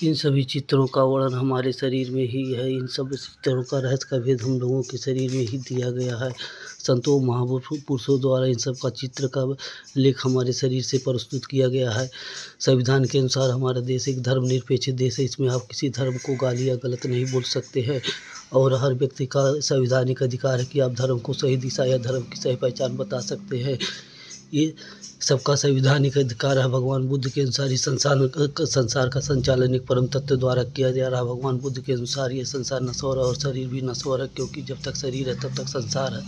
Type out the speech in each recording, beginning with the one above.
इन सभी चित्रों का वर्णन हमारे शरीर में ही है। इन सब चित्रों का रहस्य का भेद हम लोगों के शरीर में ही दिया गया है। संतों महापुरुषों द्वारा इन सब का चित्र का लेख हमारे शरीर से प्रस्तुत किया गया है। संविधान के अनुसार हमारा देश एक धर्मनिरपेक्ष देश है। इसमें आप किसी धर्म को गाली या गलत नहीं बोल सकते हैं और हर व्यक्ति का संवैधानिक अधिकार है कि आप धर्म को सही दिशा या धर्म की सही पहचान बता सकते हैं। ये सबका संवैधानिक अधिकार है। भगवान बुद्ध के अनुसार इस संसार का संचालन एक परम तत्व द्वारा किया जा रहा है। भगवान बुद्ध के अनुसार ये संसार नश्वर है और शरीर भी नश्वर है, क्योंकि जब तक शरीर है तब तक संसार है।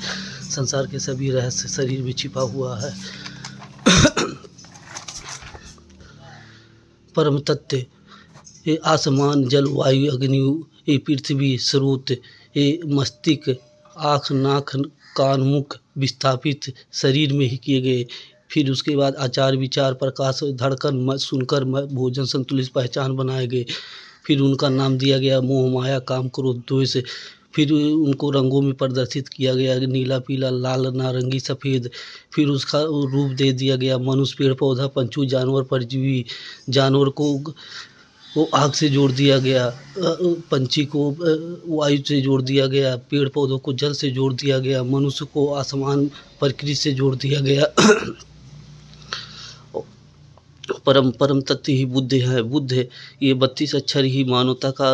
संसार के सभी रहस्य शरीर में छिपा हुआ है। परम तत्व ये आसमान, जल, वायु, अग्नि, ये पृथ्वी, स्रोत, ये मस्तिष्क, आँख, नाक, कान, मुख विस्थापित शरीर में ही किए गए। फिर उसके बाद आचार, विचार, प्रकाश, धड़कन, सुनकर भोजन, संतुलित पहचान बनाए गए। फिर उनका नाम दिया गया मोह, माया, काम, क्रोध, द्वेष। फिर उनको रंगों में प्रदर्शित किया गया, नीला, पीला, लाल, नारंगी, सफ़ेद। फिर उसका रूप दे दिया गया मनुष्य, पेड़ पौधा, पंछी, जानवर, परजीवी। जानवर को वो आग से जोड़ दिया गया, पंछी को वायु से जोड़ दिया गया, पेड़ पौधों को जल से जोड़ दिया गया, मनुष्य को आसमान प्रकृति से जोड़ दिया गया। परम तत्व ही बुद्ध है। बुद्ध ये 32 अक्षर ही मानवता का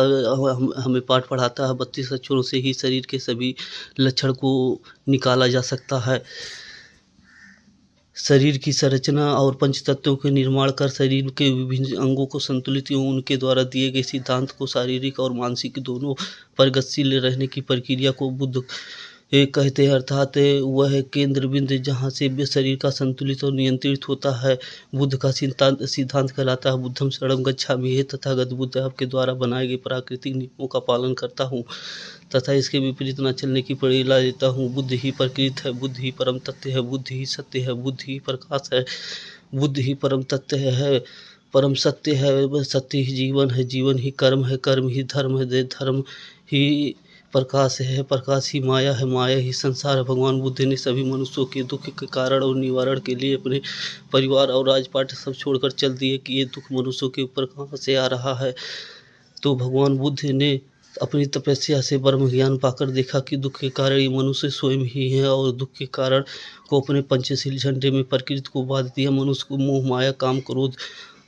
हमें पाठ पढ़ाता है। 32 अक्षरों से ही शरीर के सभी लक्षण को निकाला जा सकता है। शरीर की संरचना और पंच तत्वों के निर्माण कर शरीर के विभिन्न अंगों को संतुलित एवं उनके द्वारा दिए गए सिद्धांत को शारीरिक और मानसिक दोनों प्रगतिशील रहने की प्रक्रिया को बुद्ध कहते हैं। अर्थात वह केंद्र बिंदु जहाँ से शरीर का संतुलित और नियंत्रित होता है बुद्ध का सिद्धांत कहलाता है। बुद्धम शरणं गच्छामि, हे तथागत बुद्ध आपके द्वारा बनाए गए प्राकृतिक नियमों का पालन करता हूँ तथा इसके विपरीत न चलने की प्रेरणा देता हूँ। बुद्ध ही प्रकृति है, बुद्ध ही परम तत्व है, बुद्ध ही सत्य है, बुद्ध ही प्रकाश है, बुद्ध ही परम तत्व है, परम सत्य है, सत्य ही जीवन है, जीवन ही कर्म है, कर्म ही धर्म है, धर्म ही प्रकाश है, प्रकाश ही माया है, माया ही संसार है। भगवान बुद्ध ने सभी मनुष्यों के दुख के कारण और निवारण के लिए अपने परिवार और राजपाट सब छोड़कर चल दिए कि ये दुख मनुष्यों के ऊपर कहाँ से आ रहा है। तो भगवान बुद्ध ने अपनी तपस्या से ब्रह्म ज्ञान पाकर देखा कि दुख के कारण ये मनुष्य स्वयं ही है और दुख के कारण को अपने पंचशील झंडे में प्रकृति को बांध दिया। मनुष्य को मोह, माया, काम, क्रोध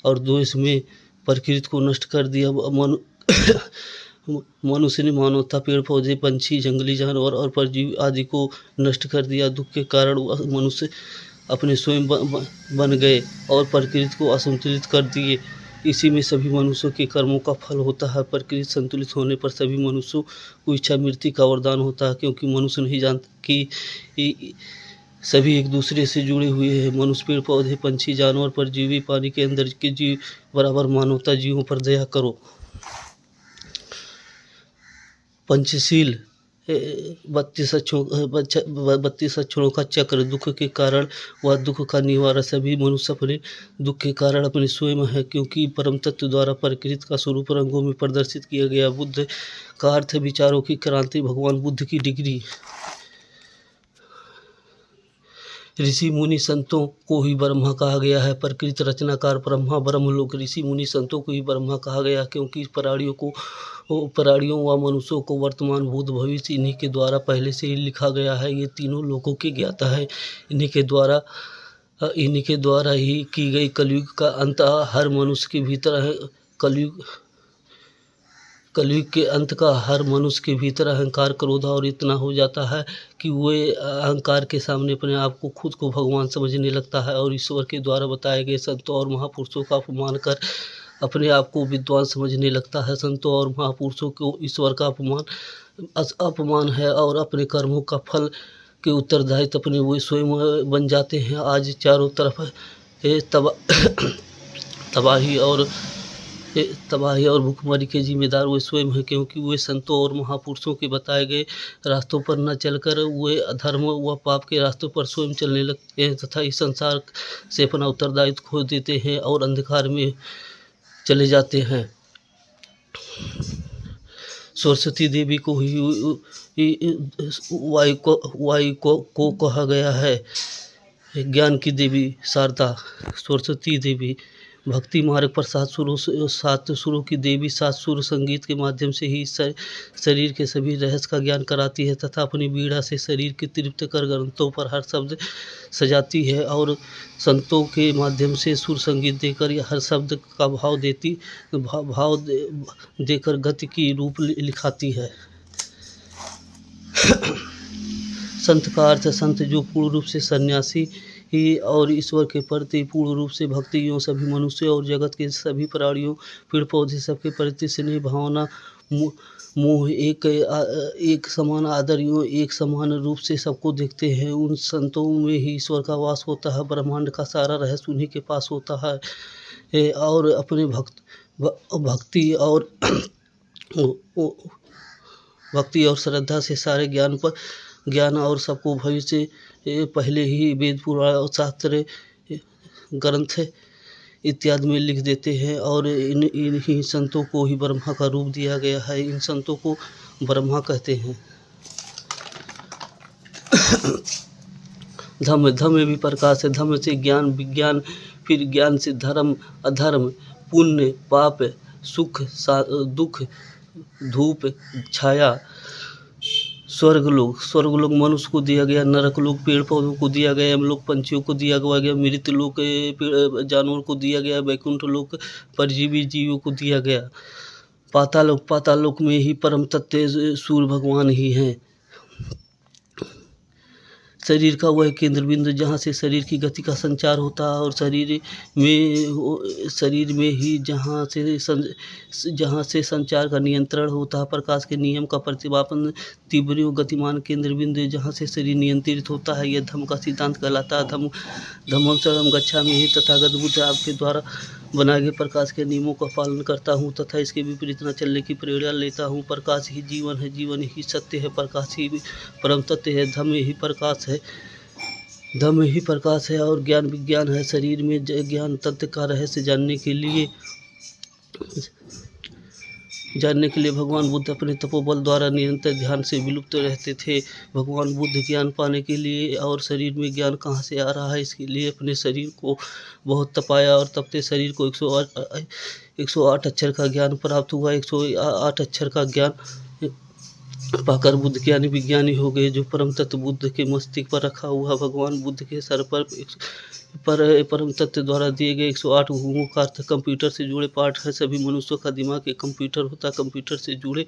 और द्वेष में प्रकृति को नष्ट कर दिया। मनुष्य ने मानवता, पेड़ पौधे, पंछी, जंगली जानवर और परजीवी आदि को नष्ट कर दिया। दुख के कारण मनुष्य अपने स्वयं बन गए और प्रकृति को असंतुलित कर दिए। इसी में सभी मनुष्यों के कर्मों का फल होता है। प्रकृति संतुलित होने पर सभी मनुष्यों को इच्छा मृत्यु का वरदान होता है, क्योंकि मनुष्य नहीं जानता कि सभी एक दूसरे से जुड़े हुए हैं। मनुष्य, पेड़ पौधे, पंछी, जानवर, परजीवी, पानी के अंदर के जीव बराबर मानवता जीवों पर दया करो। पंचशील 32 अक्षरों का चक्र, दुख के कारण व दुख का निवारण। सभी मनुष्य अपने दुख के कारण अपने स्वयं है, क्योंकि परम तत्व द्वारा प्रकृति का स्वरूप रंगों में प्रदर्शित किया गया। बुद्ध का अर्थ विचारों की क्रांति। भगवान बुद्ध की डिग्री। ऋषि मुनि संतों को ही ब्रह्मा कहा गया है। प्रकृति रचनाकार ब्रह्मा, ब्रह्मलोक। ऋषि मुनि संतों को ही ब्रह्मा कहा गया, क्योंकि प्राणियों व मनुष्यों को वर्तमान, भूत, भविष्य इन्हीं के द्वारा पहले से ही लिखा गया है। ये तीनों लोकों के ज्ञाता है। इन्हीं के द्वारा ही की गई कलयुग का अंत हर मनुष्य के भीतर है। कलयुग के अंत का हर मनुष्य के भीतर अहंकार, क्रोध और इतना हो जाता है कि वे अहंकार के सामने अपने आप को खुद को भगवान समझने लगता है और ईश्वर के द्वारा बताए गए संतों और महापुरुषों का अपमान कर अपने आप को विद्वान समझने लगता है। संतों और महापुरुषों को ईश्वर का अपमान है और अपने कर्मों का फल के उत्तरदायित्व अपने वो स्वयं बन जाते हैं। आज चारों तरफ तबाही और भूखमरी के जिम्मेदार वे स्वयं हैं, क्योंकि वे संतों और महापुरुषों के बताए गए रास्तों पर न चलकर वे अधर्म व पाप के रास्तों पर स्वयं चलने लगते हैं तथा इस संसार से अपना उत्तरदायित्व खो देते हैं और अंधकार में चले जाते हैं। सरस्वती देवी को ही वायु को कहा गया है। ज्ञान की देवी शारदा सरस्वती देवी भक्ति मार्ग पर सात सुरों की देवी सात सुर संगीत के माध्यम से ही शरीर के सभी रहस्य का ज्ञान कराती है तथा अपनी बीड़ा से शरीर की तृप्त कर ग्रंथों पर हर शब्द सजाती है और संतों के माध्यम से सुर संगीत देकर हर शब्द का भाव देकर गति की रूप लिखाती है। संत का अर्थ संत जो पूर्ण रूप से सन्यासी ही और ईश्वर के प्रति पूर्ण रूप से भक्ति एवं सभी मनुष्य और जगत के सभी प्राणियों पेड़ पौधे सबके प्रति स्नेह भावना मोह एक समान आदर एवं एक समान रूप से सबको देखते हैं। उन संतों में ही ईश्वर का वास होता है। ब्रह्मांड का सारा रहस्य उन्हीं के पास होता है और अपने भक्ति और श्रद्धा से सारे ज्ञान और सबको भविष्य पहले ही वेद पुराण और शास्त्र ग्रंथ इत्यादि में लिख देते हैं और इन्हीं संतों को ही ब्रह्मा का रूप दिया गया है। इन संतों को ब्रह्मा कहते हैं। धम्म में भी प्रकाश है। धम्म से ज्ञान विज्ञान, फिर ज्ञान से धर्म अधर्म, पुण्य पाप, सुख दुख, धूप छाया, स्वर्गलोक मनुष्य को दिया गया, नरक लोक पेड़ पौधों को दिया गया, यमलोक पंछियों को दिया गया, मृत लोक जानवर को दिया गया, वैकुंठ लोक परजीवी जीवों को दिया गया, पाताल लोक में ही परम तत्व सूर्य भगवान ही हैं। शरीर का वह केंद्र बिंदु जहाँ से शरीर की गति का संचार होता है और शरीर में ही जहाँ से संचार का नियंत्रण होता है। प्रकाश के नियम का प्रतिपादन तीव्र गतिमान केंद्र बिंदु जहाँ से शरीर नियंत्रित होता है। यह धम्म का सिद्धांत कहलाता है। धम्मं शरणं गच्छामि ही तथागत बुद्ध आपके द्वारा बनाए गए प्रकाश के नियमों का पालन करता हूँ तथा इसके विपरीत न चलने की प्रेरणा लेता हूँ। प्रकाश ही जीवन है, जीवन ही सत्य है, प्रकाश ही परम तत्व है, धम्म ही प्रकाश है और ज्ञान विज्ञान है। शरीर में ज्ञान तत्व का रहस्य जानने के लिए भगवान बुद्ध अपने तपोबल द्वारा निरंतर ध्यान से विलुप्त रहते थे। भगवान बुद्ध ज्ञान पाने के लिए और शरीर में ज्ञान कहाँ से आ रहा है इसके लिए अपने शरीर को बहुत तपाया और तपते शरीर को 108 अक्षर का ज्ञान प्राप्त हुआ। 108 अक्षर का ज्ञान पाकर बुद्ध ज्ञानी विज्ञानी हो गए। जो परम तत्व बुद्ध के मस्तिष्क पर रखा हुआ भगवान बुद्ध के सर पर परम तत्व द्वारा दिए गए 108 गुणों का अर्थ कंप्यूटर से जुड़े पाठ है। सभी मनुष्यों का दिमाग एक कंप्यूटर होता है। कंप्यूटर से जुड़े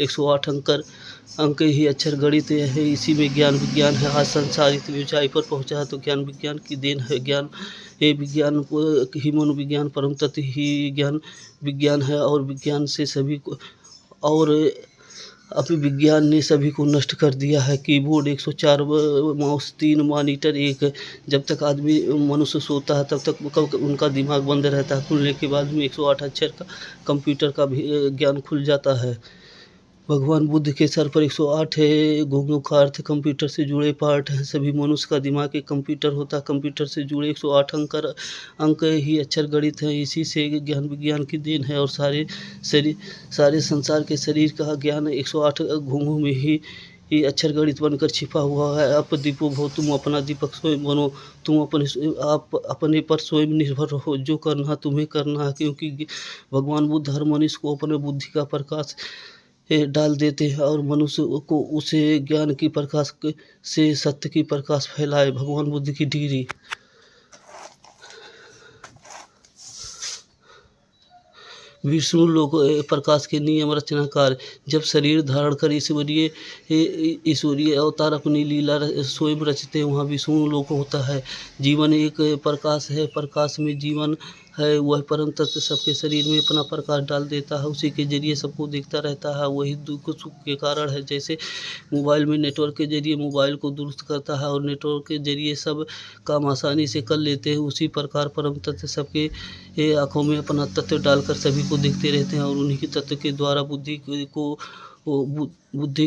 108 अंक ही अक्षर गणित है। इसी में ज्ञान विज्ञान है। आज संसार इतनी ऊंचाई पर पहुंचा है तो ज्ञान विज्ञान की देन है। विज्ञान ही मनोविज्ञान परम तत्व ही ज्ञान विज्ञान है और विज्ञान से सभी को और अभी विज्ञान ने सभी को नष्ट कर दिया है। कीबोर्ड 104 माउस 3 मॉनिटर एक। जब तक आदमी मनुष्य सोता है तब तक उनका दिमाग बंद रहता है। खुलने के बाद में 108 अक्षर का कंप्यूटर का भी ज्ञान खुल जाता है। भगवान बुद्ध के सर पर 108 गुणों का अर्थ कंप्यूटर से जुड़े पार्ट हैं। सभी मनुष्य का दिमाग एक कंप्यूटर होता है। कंप्यूटर से जुड़े 108 अंक ही अक्षर गणित हैं। इसी से ज्ञान विज्ञान की देन है और सारे संसार के शरीर का ज्ञान 108 घुंघों में ही अक्षर गणित बनकर छिपा हुआ है। आप दीपो भव, तुम अपना दीपक स्वयं बनो। तुम अपने पर स्वयं निर्भर हो। जो करना तुम्हें करना है, क्योंकि भगवान बुद्ध हर मनुष्य को अपने बुद्धि का प्रकाश डाल देते हैं और मनुष्य को उसे ज्ञान की प्रकाश से सत्य की प्रकाश फैलाए। भगवान बुद्ध की डिग्री। विष्णु लोक प्रकाश के नियम रचनाकार। जब शरीर धारण कर ईश्वरीय अवतार अपनी लीला स्वयं रचते हैं, वहाँ विष्णु लोक होता है। जीवन एक प्रकाश है। प्रकाश में जीवन है। वह परम तत्व सबके शरीर में अपना प्रकाश डाल देता है। उसी के जरिए सबको देखता रहता है। वही दुख सुख के कारण है। जैसे मोबाइल में नेटवर्क के जरिए मोबाइल को दुरुस्त करता है और नेटवर्क के जरिए सब काम आसानी से कर लेते हैं, उसी प्रकार परम तत्व सबके आँखों में अपना तत्व डालकर सभी को देखते रहते हैं और उन्हीं के तत्व के द्वारा बुद्धि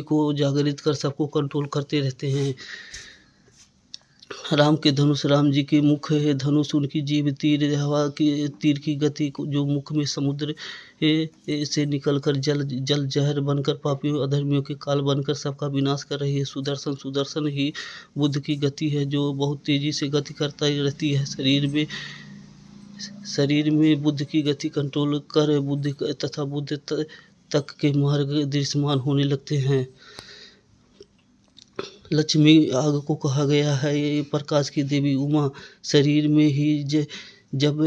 को जागृत कर सबको कंट्रोल करते रहते हैं। राम के धनुष, राम जी के मुख है धनुष, उनकी जीभ तीर, हवा की तीर की गति जो मुख में समुद्र से निकलकर जल जहर बनकर पापियों अधर्मियों के काल बनकर सबका विनाश कर रही है। सुदर्शन ही बुद्ध की गति है जो बहुत तेजी से गति करता ही रहती है। शरीर में बुद्धि की गति कंट्रोल कर बुद्धि तथा बुद्धि तक के मार्ग दृश्यमान होने लगते हैं। लक्ष्मी आग को कहा गया है, ये प्रकाश की देवी उमा शरीर में ही जब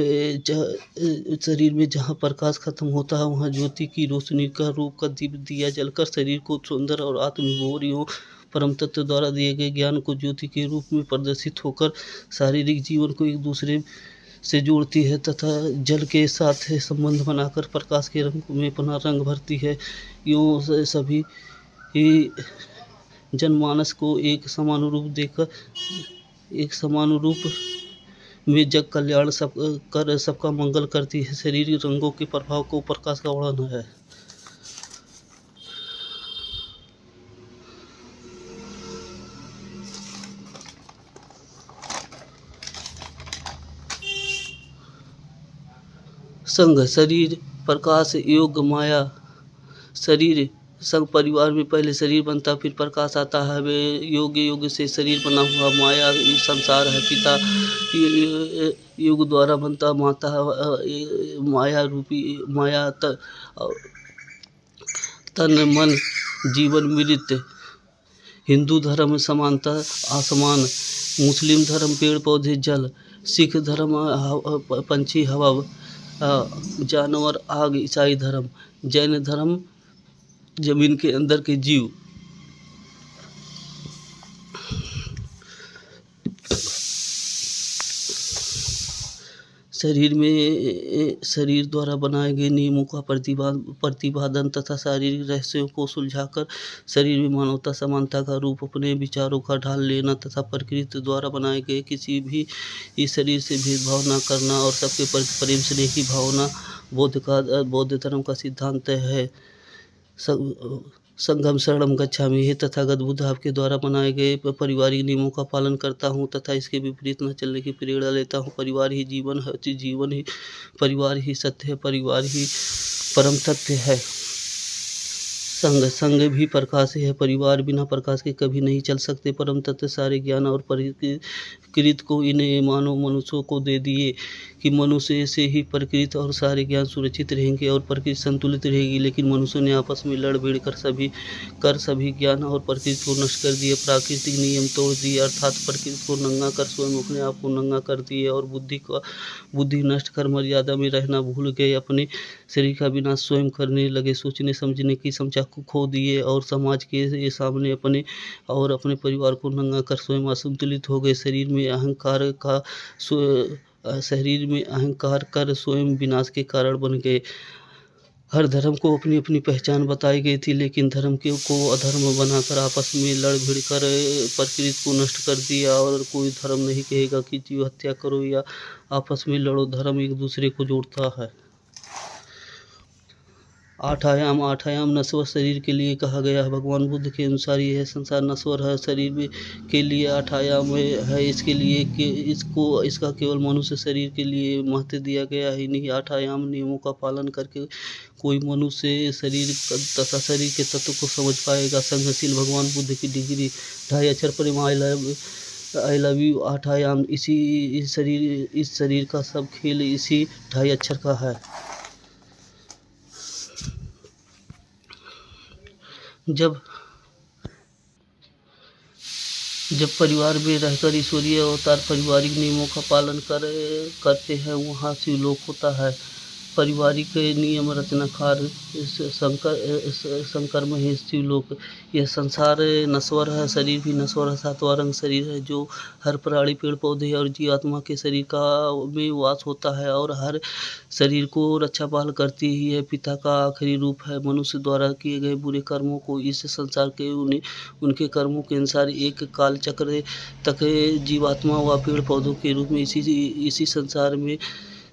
शरीर में जहाँ प्रकाश खत्म होता है वहाँ ज्योति की रोशनी का रूप का दीप दिया जलकर शरीर को सुंदर और आत्मविभोर एवं परम तत्व द्वारा दिए गए ज्ञान को ज्योति के रूप में प्रदर्शित होकर शारीरिक जीवन को एक दूसरे से जोड़ती है तथा जल के साथ संबंध बनाकर प्रकाश के रंग में अपना रंग भरती है। यूँ सभी जनमानस को एक समानुरूप देकर एक समानुरूप में जग कल्याण सबका मंगल करती है। शरीर रंगों के प्रभाव को प्रकाश का वर्णन है। संघ शरीर प्रकाश योग माया। शरीर संघ परिवार में पहले शरीर बनता फिर प्रकाश आता है। वे योग से शरीर बना हुआ माया संसार है। पिता योग द्वारा बनता माता माया रूपी माया तन मन जीवन मृत। हिंदू धर्म समानता आसमान, मुस्लिम धर्म पेड़ पौधे जल, सिख धर्म पंछी हवा जानवर आग, ईसाई धर्म जैन धर्म जमीन के अंदर के जीव। शरीर द्वारा बनाए गए नियमों का प्रतिपादन तथा शारीरिक रहस्यों को सुलझाकर शरीर में मानवता समानता का रूप अपने विचारों का ढाल लेना तथा प्रकृति द्वारा बनाए गए किसी भी इस शरीर से भेदभाव न करना और सबके प्रति प्रेम स्नेह की भावना बौद्ध धर्म का सिद्धांत है। संघम शरणम गच्छामि, हे तथागत बुद्ध आपके द्वारा बनाए गए पारिवारिक नियमों का पालन करता हूँ तथा इसके विपरीत न चलने की प्रेरणा लेता हूँ। परिवार ही जीवन है, परिवार ही सत्य है, परिवार ही परम तत्व है। संघ भी प्रकाश है, परिवार बिना प्रकाश के कभी नहीं चल सकते। परम तत्व सारे ज्ञान और प्रकृति को इन मानव मनुष्यों को दे दिए कि मनुष्य से ही प्रकृति और सारे ज्ञान सुरक्षित रहेंगे और प्रकृति संतुलित रहेगी। लेकिन मनुष्यों ने आपस में लड़ भिड़ कर सभी ज्ञान और प्रकृति को नष्ट कर दिए, प्राकृतिक नियम तोड़ दिए, अर्थात प्रकृति को नंगा कर स्वयं अपने आप को नंगा कर दिए और बुद्धि नष्ट कर मर्यादा में रहना भूल गए। अपने शरीर का विनाश स्वयं करने लगे, सोचने समझने की क्षमता को खो दिए और समाज के सामने अपने और अपने परिवार को नंगा कर स्वयं असंतुलित हो गए। शरीर में अहंकार कर स्वयं विनाश के कारण बन गए। हर धर्म को अपनी अपनी पहचान बताई गई थी, लेकिन धर्म को अधर्म बनाकर आपस में लड़ भिड़ कर प्रकृति को नष्ट कर दिया। और कोई धर्म नहीं कहेगा कि जीव हत्या करो या आपस में लड़ो, धर्म एक दूसरे को जोड़ता है। आठ आयाम नश्वर शरीर के लिए कहा गया है। भगवान बुद्ध के अनुसार यह संसार नश्वर है। शरीर के लिए 8 आयाम है, इसका केवल मनुष्य शरीर के लिए महत्व दिया गया है। इन्हीं 8 आयाम नियमों का पालन करके कोई मनुष्य शरीर तथा शरीर के तत्व को समझ पाएगा। संघशील भगवान बुद्ध की डिग्री 2.5 अक्षर प्रेम आई लव यू 8 आयाम। इस शरीर का सब खेल इसी 2.5 अक्षर का है। जब परिवार में रहकर ईश्वरीय अवतार पारिवारिक नियमों का पालन करते हैं वहाँ शिवलोक होता है। पारिवारिक नियम रचनाकार शंकर में है शिवलोक। यह संसार नश्वर है, शरीर भी नश्वर है। 7वां रंग शरीर है जो हर प्राणी पेड़ पौधे और जीवात्मा के शरीर का में वास होता है और हर शरीर को रक्षा पाल करती ही है। पिता का आखिरी रूप है। मनुष्य द्वारा किए गए बुरे कर्मों को इस संसार के उनके कर्मों के अनुसार एक काल चक्र तक जीवात्मा व पेड़ पौधों के रूप में इसी संसार में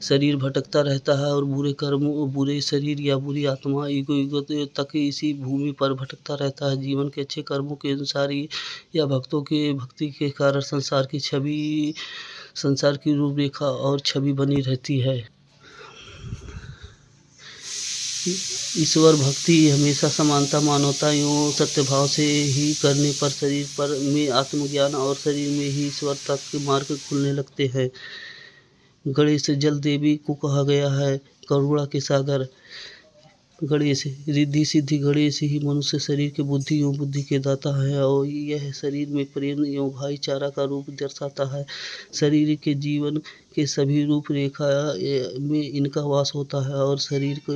शरीर भटकता रहता है और बुरे शरीर या बुरी आत्मा युगों तक इसी भूमि पर भटकता रहता है। जीवन के अच्छे कर्मों के अनुसार या भक्तों के भक्ति के कारण संसार की रूपरेखा और छवि बनी रहती है। ईश्वर भक्ति हमेशा समानता, मानवता एवं सत्यभाव से ही करने पर शरीर पर में आत्मज्ञान और शरीर में ही ईश्वर तक के मार्ग खुलने लगते हैं। गणेश जल देवी को कहा गया है करुणा के सागर। गणेश रिद्धि सिद्धि गणेश ही मनुष्य शरीर के बुद्धि एवं बुद्धि के दाता है और यह शरीर में प्रेम एवं भाईचारा का रूप दर्शाता है। शरीर के जीवन के सभी रूप रेखा में इनका वास होता है और शरीर को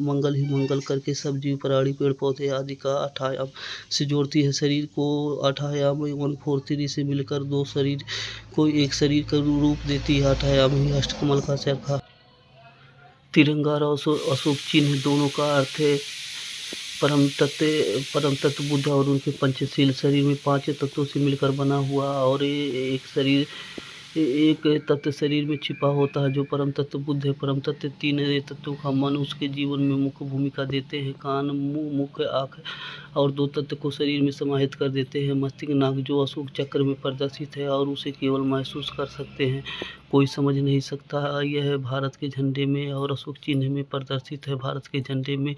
मंगल ही मंगल करके सब जीव प्राणी पेड़ पौधे आदि का 8 आयाम से जोड़ती है। शरीर को 8 आयाम 143 से मिलकर 2 शरीर को एक शरीर का रूप देती है। 8 आयाम ही अष्टकमल का चरखा। तिरंगा और अशोक चिन्ह दोनों का अर्थ है परम तत्व बुद्ध और उनके पंचशील। शरीर में 5 तत्वों से मिलकर बना हुआ और एक तत्व शरीर में छिपा होता है जो परम तत्व बुद्ध है। परम तत्व 3 तत्वों का मन उसके जीवन में मुख्य भूमिका देते हैं। कान मुंह मुख आँख और 2 तत्व को शरीर में समाहित कर देते हैं। मस्तिष्क नाक जो अशोक चक्र में प्रदर्शित है और उसे केवल महसूस कर सकते हैं, कोई समझ नहीं सकता। यह भारत के झंडे में और अशोक चिन्ह में प्रदर्शित है। भारत के झंडे में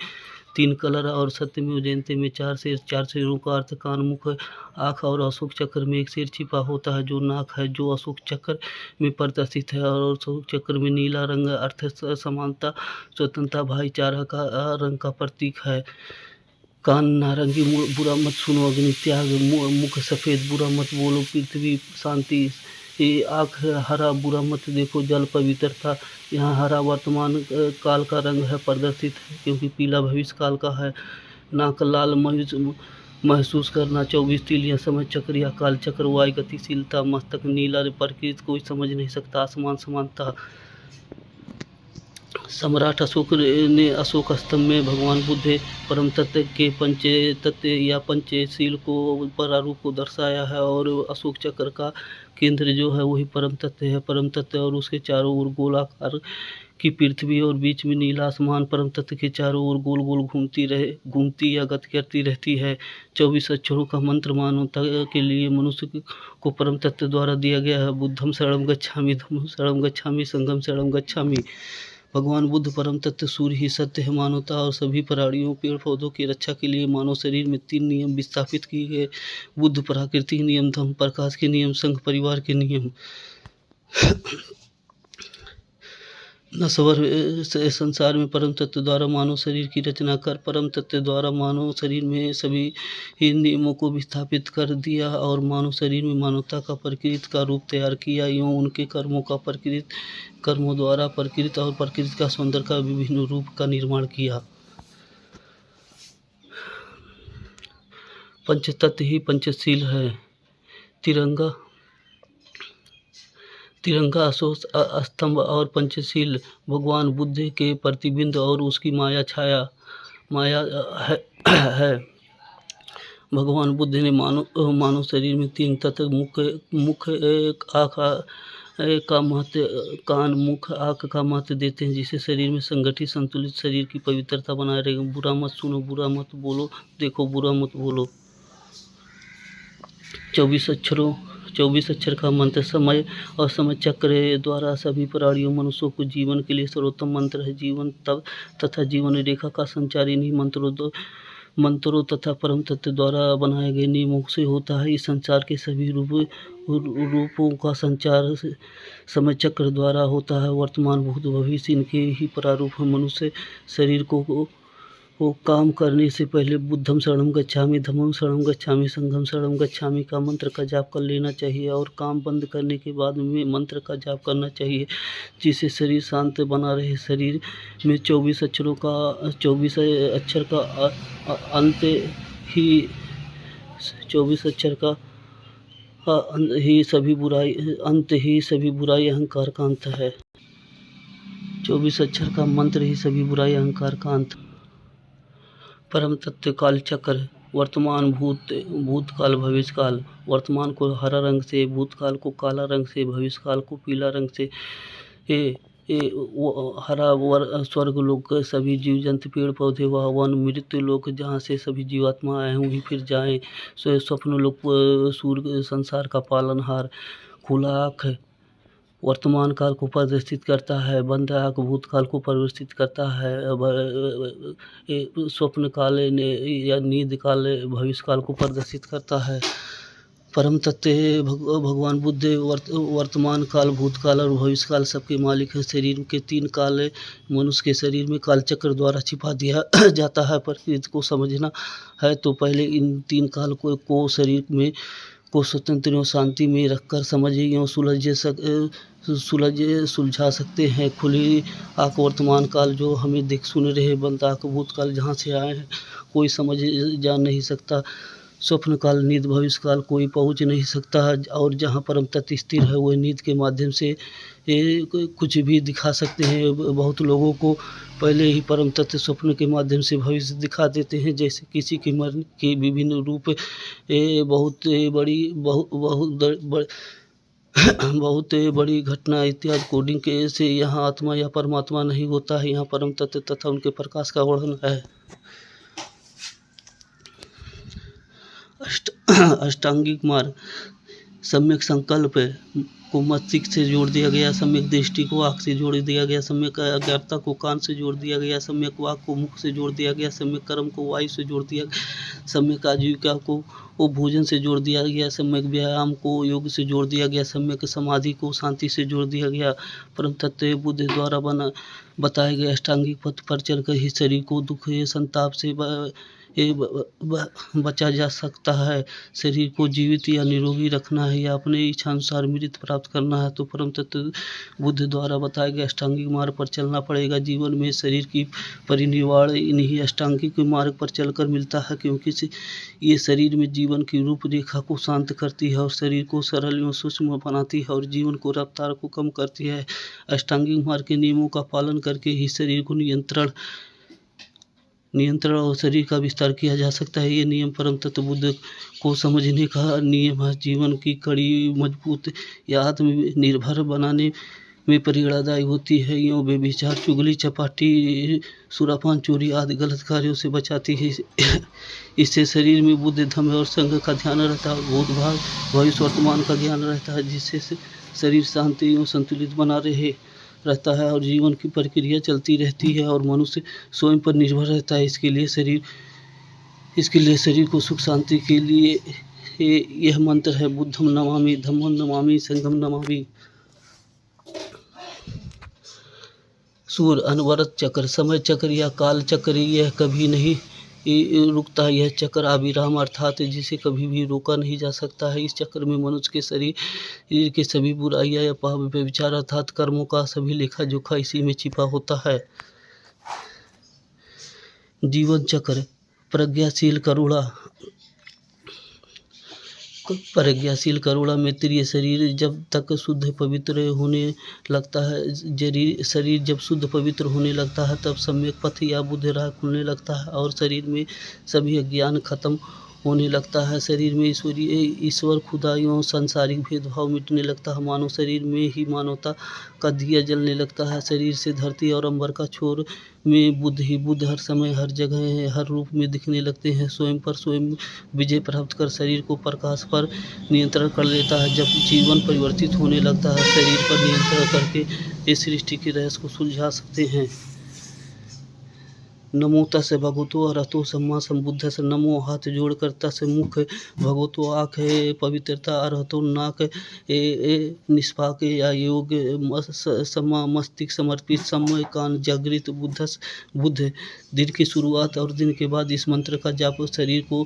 3 कलर और सत्यमेव जयते में 4 शेर। 4 शेरों का अर्थ कान मुख आँख और अशोक चक्र में एक शेर छिपा होता है जो नाक है जो अशोक चक्र में प्रदर्शित है। और अशोक चक्र में नीला रंग अर्थ समानता स्वतंत्रता भाईचारा का रंग का प्रतीक है। कान नारंगी बुरा मत सुनो अग्नि त्याग। मुख सफ़ेद बुरा मत बोलो पृथ्वी शांति। आँख हरा बुरा मत देखो जल पवित्रता। यहाँ हरा वर्तमान काल का रंग है प्रदर्शित है क्योंकि पीला भविष्य काल का है। नाक लाल महसूस करना। 24 तीलियाँ समय चक्र या काल चक्र वायु गतिशीलता। मस्तक नीला प्रकृति कोई समझ नहीं सकता। आसमान समानता। सम्राट अशोक ने अशोक स्तंभ में भगवान बुद्ध परम तत्व के पंचतत्व या पंचशील को प्रारूप को दर्शाया है और अशोक चक्र का केंद्र जो है वही परम तत्व है। परम तत्व और उसके चारों ओर गोलाकार की पृथ्वी और बीच में नीला आसमान परम तत्व के चारों ओर गोल गोल घूमती या गति करती रहती है। 24 अक्षरों का मंत्र मानवता के लिए मनुष्य को परम तत्व द्वारा दिया गया है। बुद्धम शरणं गच्छामि धम्मं शरणं गच्छामि संघं शरणं गच्छामि। भगवान बुद्ध परम तत्व सूर्य ही सत्य है। मानवता और सभी प्राणियों पेड़ पौधों की रक्षा के लिए मानव शरीर में 3 नियम विस्थापित किए गए। बुद्ध प्राकृतिक नियम, धम्म प्रकाश के नियम, संघ परिवार के नियम। नश्वर संसार में परम तत्व द्वारा मानव शरीर की रचना कर परम तत्व द्वारा मानव शरीर में सभी नियमों को विस्थापित कर दिया और मानव शरीर में मानवता का प्रकृति का रूप तैयार किया एवं उनके कर्मों द्वारा प्रकृति और प्रकृति का सौंदर्य का विभिन्न रूप का निर्माण किया। पंचतत्व ही पंचशील है। तिरंगा अशोक स्तंभ और पंचशील भगवान बुद्ध के प्रतिबिंब और उसकी माया है। भगवान बुद्ध ने मानव शरीर में 3 तत्व मुख आँख का महत्व, कान मुख आँख का महत्व देते हैं जिससे शरीर में संगठित संतुलित शरीर की पवित्रता बनाए रहेगी। बुरा मत सुनो बुरा मत बोलो देखो बुरा मत बोलो। 24 अक्षर का मंत्र समय और समय चक्र द्वारा सभी प्राणियों मनुष्यों को जीवन के लिए सर्वोत्तम मंत्र है। जीवन तथा जीवन रेखा का संचार इन्हीं मंत्रों तथा परम तत्व द्वारा बनाए गए नियमों से होता है। इस संसार के सभी रूपों का संचार समय चक्र द्वारा होता है। वर्तमान भूत भविष्य इनके ही प्रारूप है। मनुष्य शरीर को काम करने से पहले बुद्धम शरणं गच्छामि धम्मं शरणं गच्छामि संघं शरणं गच्छामि का मंत्र का जाप कर लेना चाहिए और काम बंद करने के बाद में मंत्र का जाप करना चाहिए जिससे शरीर शांत बना रहे। शरीर में 24 अक्षर का अंत ही सभी बुराई अहंकार का अंत है। 24 अक्षर का मंत्र ही सभी बुराई अहंकार का अंत। परम तत्व काल चक्र। वर्तमान भूतकाल भविष्य काल। वर्तमान को हरा रंग से, भूतकाल को काला रंग से, भविष्य काल को पीला रंग से। हरा स्वर्ग लोक सभी जीव जंतु पेड़ पौधे व वन। मृत्यु लोक जहाँ से सभी जीवात्मा आए वहीं फिर जाएं। स्वप्न लोक सूर्य संसार का पालनहार। खुला आँख वर्तमान काल को प्रदर्शित करता है। बंद आँख भूतकाल को प्रदर्शित करता है। स्वप्न काल या नींद काल भविष्य काल को प्रदर्शित करता है। परम तत्व भगवान बुद्ध वर्तमान काल, भूतकाल और भविष्य काल सबके मालिक हैं। शरीर के 3 काल मनुष्य के शरीर में कालचक्र द्वारा छिपा दिया जाता है। प्रकृति को समझना है तो पहले इन 3 काल को शरीर में को स्वतंत्र और शांति में रखकर समझे एवं सुलझा सकते हैं। खुली आँख वर्तमान काल जो हमें देख सुन रहे, बंद आँख भूतकाल जहाँ से आए हैं कोई समझ जान नहीं सकता। स्वप्न काल नींद भविष्य काल कोई पहुँच नहीं सकता, और जहाँ परम तत्व स्थिर है वह नींद के माध्यम से कुछ भी दिखा सकते हैं। बहुत लोगों को पहले ही परम तत्व स्वप्न के माध्यम से भविष्य दिखा देते हैं, जैसे किसी के मरने के विभिन्न रूप बहुत बड़ी घटना इत्यादि कोडिंग के से यहाँ आत्मा या परमात्मा नहीं होता है। यहाँ परम तत्व तथा उनके प्रकाश का वर्णन है। अष्टांगिक मार्ग सम्यक संकल्प को मस्तिष्क से जोड़ दिया गया, सम्यक दृष्टि को आँख से जोड़ दिया गया, सम्यक अज्ञानता को कान से जोड़ दिया गया, सम्यक वाक को मुख से जोड़ दिया गया, सम्यक कर्म को वायु से जोड़ दिया गया, सम्यक आजीविका को भोजन से जोड़ दिया गया, सम्यक व्यायाम को योग से जोड़ दिया गया, सम्यक समाधि को शांति से जोड़ दिया गया। परम तत्व बुद्ध द्वारा बताए गए अष्टांगिक पथ पर चलकर ही शरीर को दुख संताप से बचा जा सकता है। शरीर को जीवित या निरोगी रखना है या अपने इच्छानुसार मृत्यु प्राप्त करना है तो परम तत्व बुद्ध द्वारा बताए गए अष्टांगिक मार्ग पर चलना पड़ेगा। जीवन में शरीर की परिनिर्वाण इन्हीं अष्टांगिक मार्ग पर चलकर मिलता है, क्योंकि ये शरीर में जीवन की रूपरेखा को शांत करती है और शरीर को सरल एवं सूक्ष्म बनाती है और जीवन को रफ्तार को कम करती है। अष्टांगिक मार्ग के नियमों का पालन करके ही शरीर को नियंत्रण और शरीर का विस्तार किया जा सकता है। ये नियम परम तत्व बुद्ध को समझने का नियम है। जीवन की कड़ी मजबूत या आत्मनिर्भर बनाने में प्रेरणादायी होती है। यूँ बेविचार, चुगली, चपाटी, सुरापान, चोरी आदि गलत कार्यों से बचाती है। इससे शरीर में बुद्ध, धम्म और संघ का ध्यान रहता है। भूत, भाग, भविष्य, वर्तमान का ज्ञान रहता है, जिससे शरीर शांति एवं संतुलित बना रहता है और जीवन की प्रक्रिया चलती रहती है और मनुष्य स्वयं पर निर्भर रहता है। इसके लिए शरीर को सुख शांति के लिए यह मंत्र है, बुद्धम नमामि, धम्मम नमामि, संघम नमामि। सूर्य, अनवरत चक्र, समय चक्र या काल चक्र, यह कभी नहीं रुकता। यह चक्र अविराम अर्थात जिसे कभी भी रोका नहीं जा सकता है। इस चक्र में मनुष्य के शरीर के सभी बुराइयां या पाप, व्यभिचार अर्थात कर्मों का सभी लेखा जोखा इसी में छिपा होता है। जीवन चक्र, प्रज्ञाशील करुणा मैत्रीय शरीर जब तक शुद्ध पवित्र होने लगता है, शरीर जब शुद्ध पवित्र होने लगता है तब सम्यक पथ या बुद्ध राह खुलने लगता है और शरीर में सभी अज्ञान खत्म होने लगता है। शरीर में ईश्वर, खुदा एवं सांसारिक भेदभाव मिटने लगता है। मानव शरीर में ही मानवता का दिया जलने लगता है। शरीर से धरती और अंबर का छोर में बुद्ध ही बुद्ध हर समय, हर जगह, हर रूप में दिखने लगते हैं। स्वयं पर स्वयं विजय प्राप्त कर शरीर को प्रकाश पर नियंत्रण कर लेता है। जब जीवन परिवर्तित होने लगता है, शरीर पर नियंत्रण करके इस सृष्टि के रहस्य को सुलझा सकते हैं। नमो तस्य भगवतो अरहतो सम्मा सम्बुद्धस्य। नमो हाथ जोड़कर, तस्य मुख, भगवतो आँख, पवित्रता, अरहतो नाक, निष्पाक या योग, सम्मा मस्तिष्क समर्पित, समय कान जागृत, बुद्ध। दिन की शुरुआत और दिन के बाद इस मंत्र का जाप शरीर को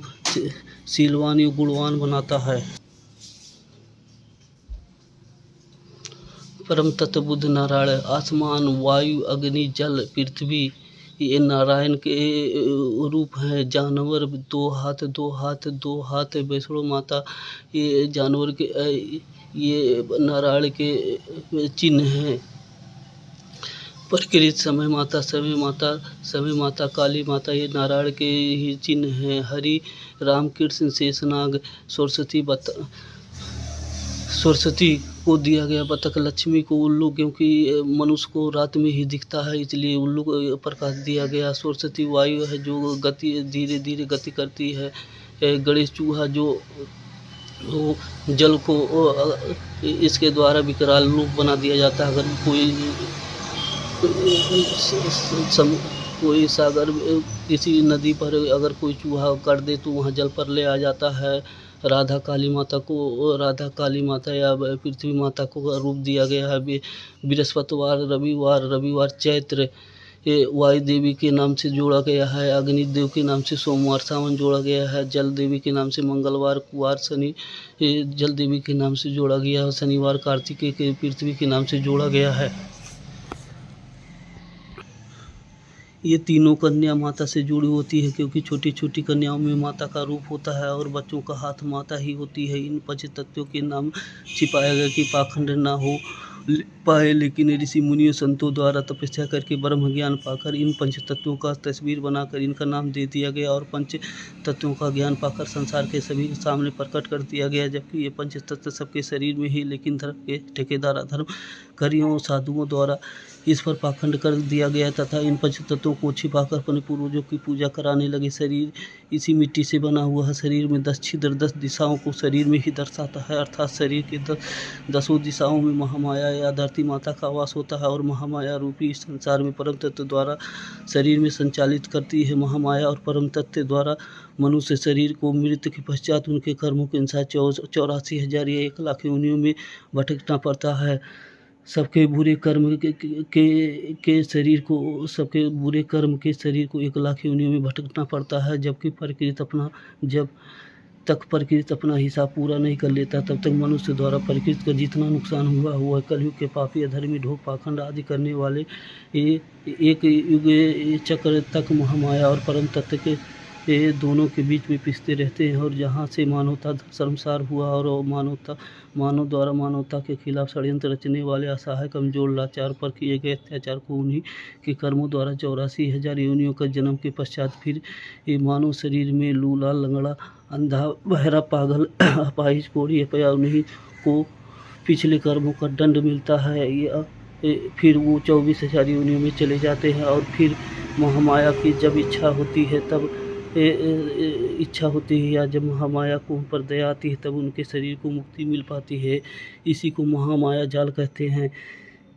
शीलवान या गुणवान बनाता है। परम तत्व बुद्ध नारायण, आसमान, वायु, अग्नि, जल, पृथ्वी ये नारायण के रूप हैं। जानवर, दो हाथ, वैष्णो माता ये जानवर के ये नारायण के चिन्ह हैं। प्रकृति, समय माता, काली माता ये नारायण के ही चिन्ह हैं। हरि, राम, कृष्ण, शेषनाग, सरस्वती को दिया गया बतख, लक्ष्मी को उल्लू, क्योंकि मनुष्य को रात में ही दिखता है इसलिए उल्लू को प्रकाश दिया गया। सरस्वती वायु है जो धीरे धीरे गति करती है। गणेश चूहा जो जल को इसके द्वारा विकराल रूप बना दिया जाता है। अगर कोई सागर, किसी नदी पर अगर कोई चूहा कर दे तो वहाँ जल पर ले आ जाता है। राधा काली माता या पृथ्वी माता को रूप दिया गया है। बृहस्पतिवार, रविवार चैत्र ये वायु देवी के नाम से जोड़ा गया है। अग्नि देव के नाम से सोमवार सावन जोड़ा गया है। जल देवी के नाम से मंगलवार, कुवार, शनि ये जल देवी के नाम से जोड़ा गया है। शनिवार कार्तिकेय के पृथ्वी के नाम से जोड़ा गया है। ये तीनों कन्या माता से जुड़ी होती है, क्योंकि छोटी छोटी कन्याओं में माता का रूप होता है और बच्चों का हाथ माता ही होती है। इन पंचतत्वों के नाम छिपाया गया कि पाखंड ना हो पाए, लेकिन ऋषि मुनियों संतों द्वारा तपस्या करके ब्रह्म ज्ञान पाकर इन पंच तत्वों का तस्वीर बनाकर इनका नाम दे दिया गया और पंच तत्वों का ज्ञान पाकर संसार के सभी के सामने प्रकट कर दिया गया। जबकि ये पंच तत्व सबके शरीर में ही, लेकिन धर्म के ठेकेदार अधर्म करियों साधुओं द्वारा इस पर पाखंड कर दिया गया तथा इन पंच तत्वों को छिपाकर अपने पूर्वजों की पूजा कराने लगे। शरीर इसी मिट्टी से बना हुआ है। शरीर में 10 छिद्र 10 दिशाओं को शरीर में ही दर्शाता है, अर्थात शरीर के 10 दिशाओं में महामाया या धरती माता का वास होता है और महामाया रूपी इस संसार में परम तत्व द्वारा शरीर में संचालित करती है। महामाया और परम तत्व द्वारा मनुष्य शरीर को मृत्यु के पश्चात उनके कर्मों के अनुसार 84,000 या 1,00,000 योनियों में भटकना पड़ता है। सबके बुरे कर्म के शरीर को सबके बुरे कर्म के शरीर को 1,00,000 योनियों में भटकना पड़ता है। जब तक प्रकृति अपना हिसाब पूरा नहीं कर लेता, तब तक मनुष्य द्वारा प्रकृति का जितना नुकसान हुआ कलयुग के पापी अधर्मी ढोंग पाखंड आदि करने वाले एक युग चक्र तक महामाया और परम तत्व के दोनों के बीच में पिसते रहते हैं। और जहाँ से मानवता शर्मसार हुआ और मानव द्वारा मानवता के खिलाफ षड्यंत्र रचने वाले असहाय कमजोर लाचार पर किए गए अत्याचार को उन्हीं के कर्मों द्वारा 84,000 योनियों का जन्म के पश्चात फिर मानव शरीर में लूला लंगड़ा अंधा बहरा पागल अपाहिज कोढ़ी या उन्हीं को पिछले कर्मों का दंड मिलता है। या फिर वो 24,000 योनियों में चले जाते हैं और फिर महामाया की जब इच्छा होती है या जब महामाया को उन पर दया आती है तब उनके शरीर को मुक्ति मिल पाती है। इसी को महामाया जाल कहते हैं।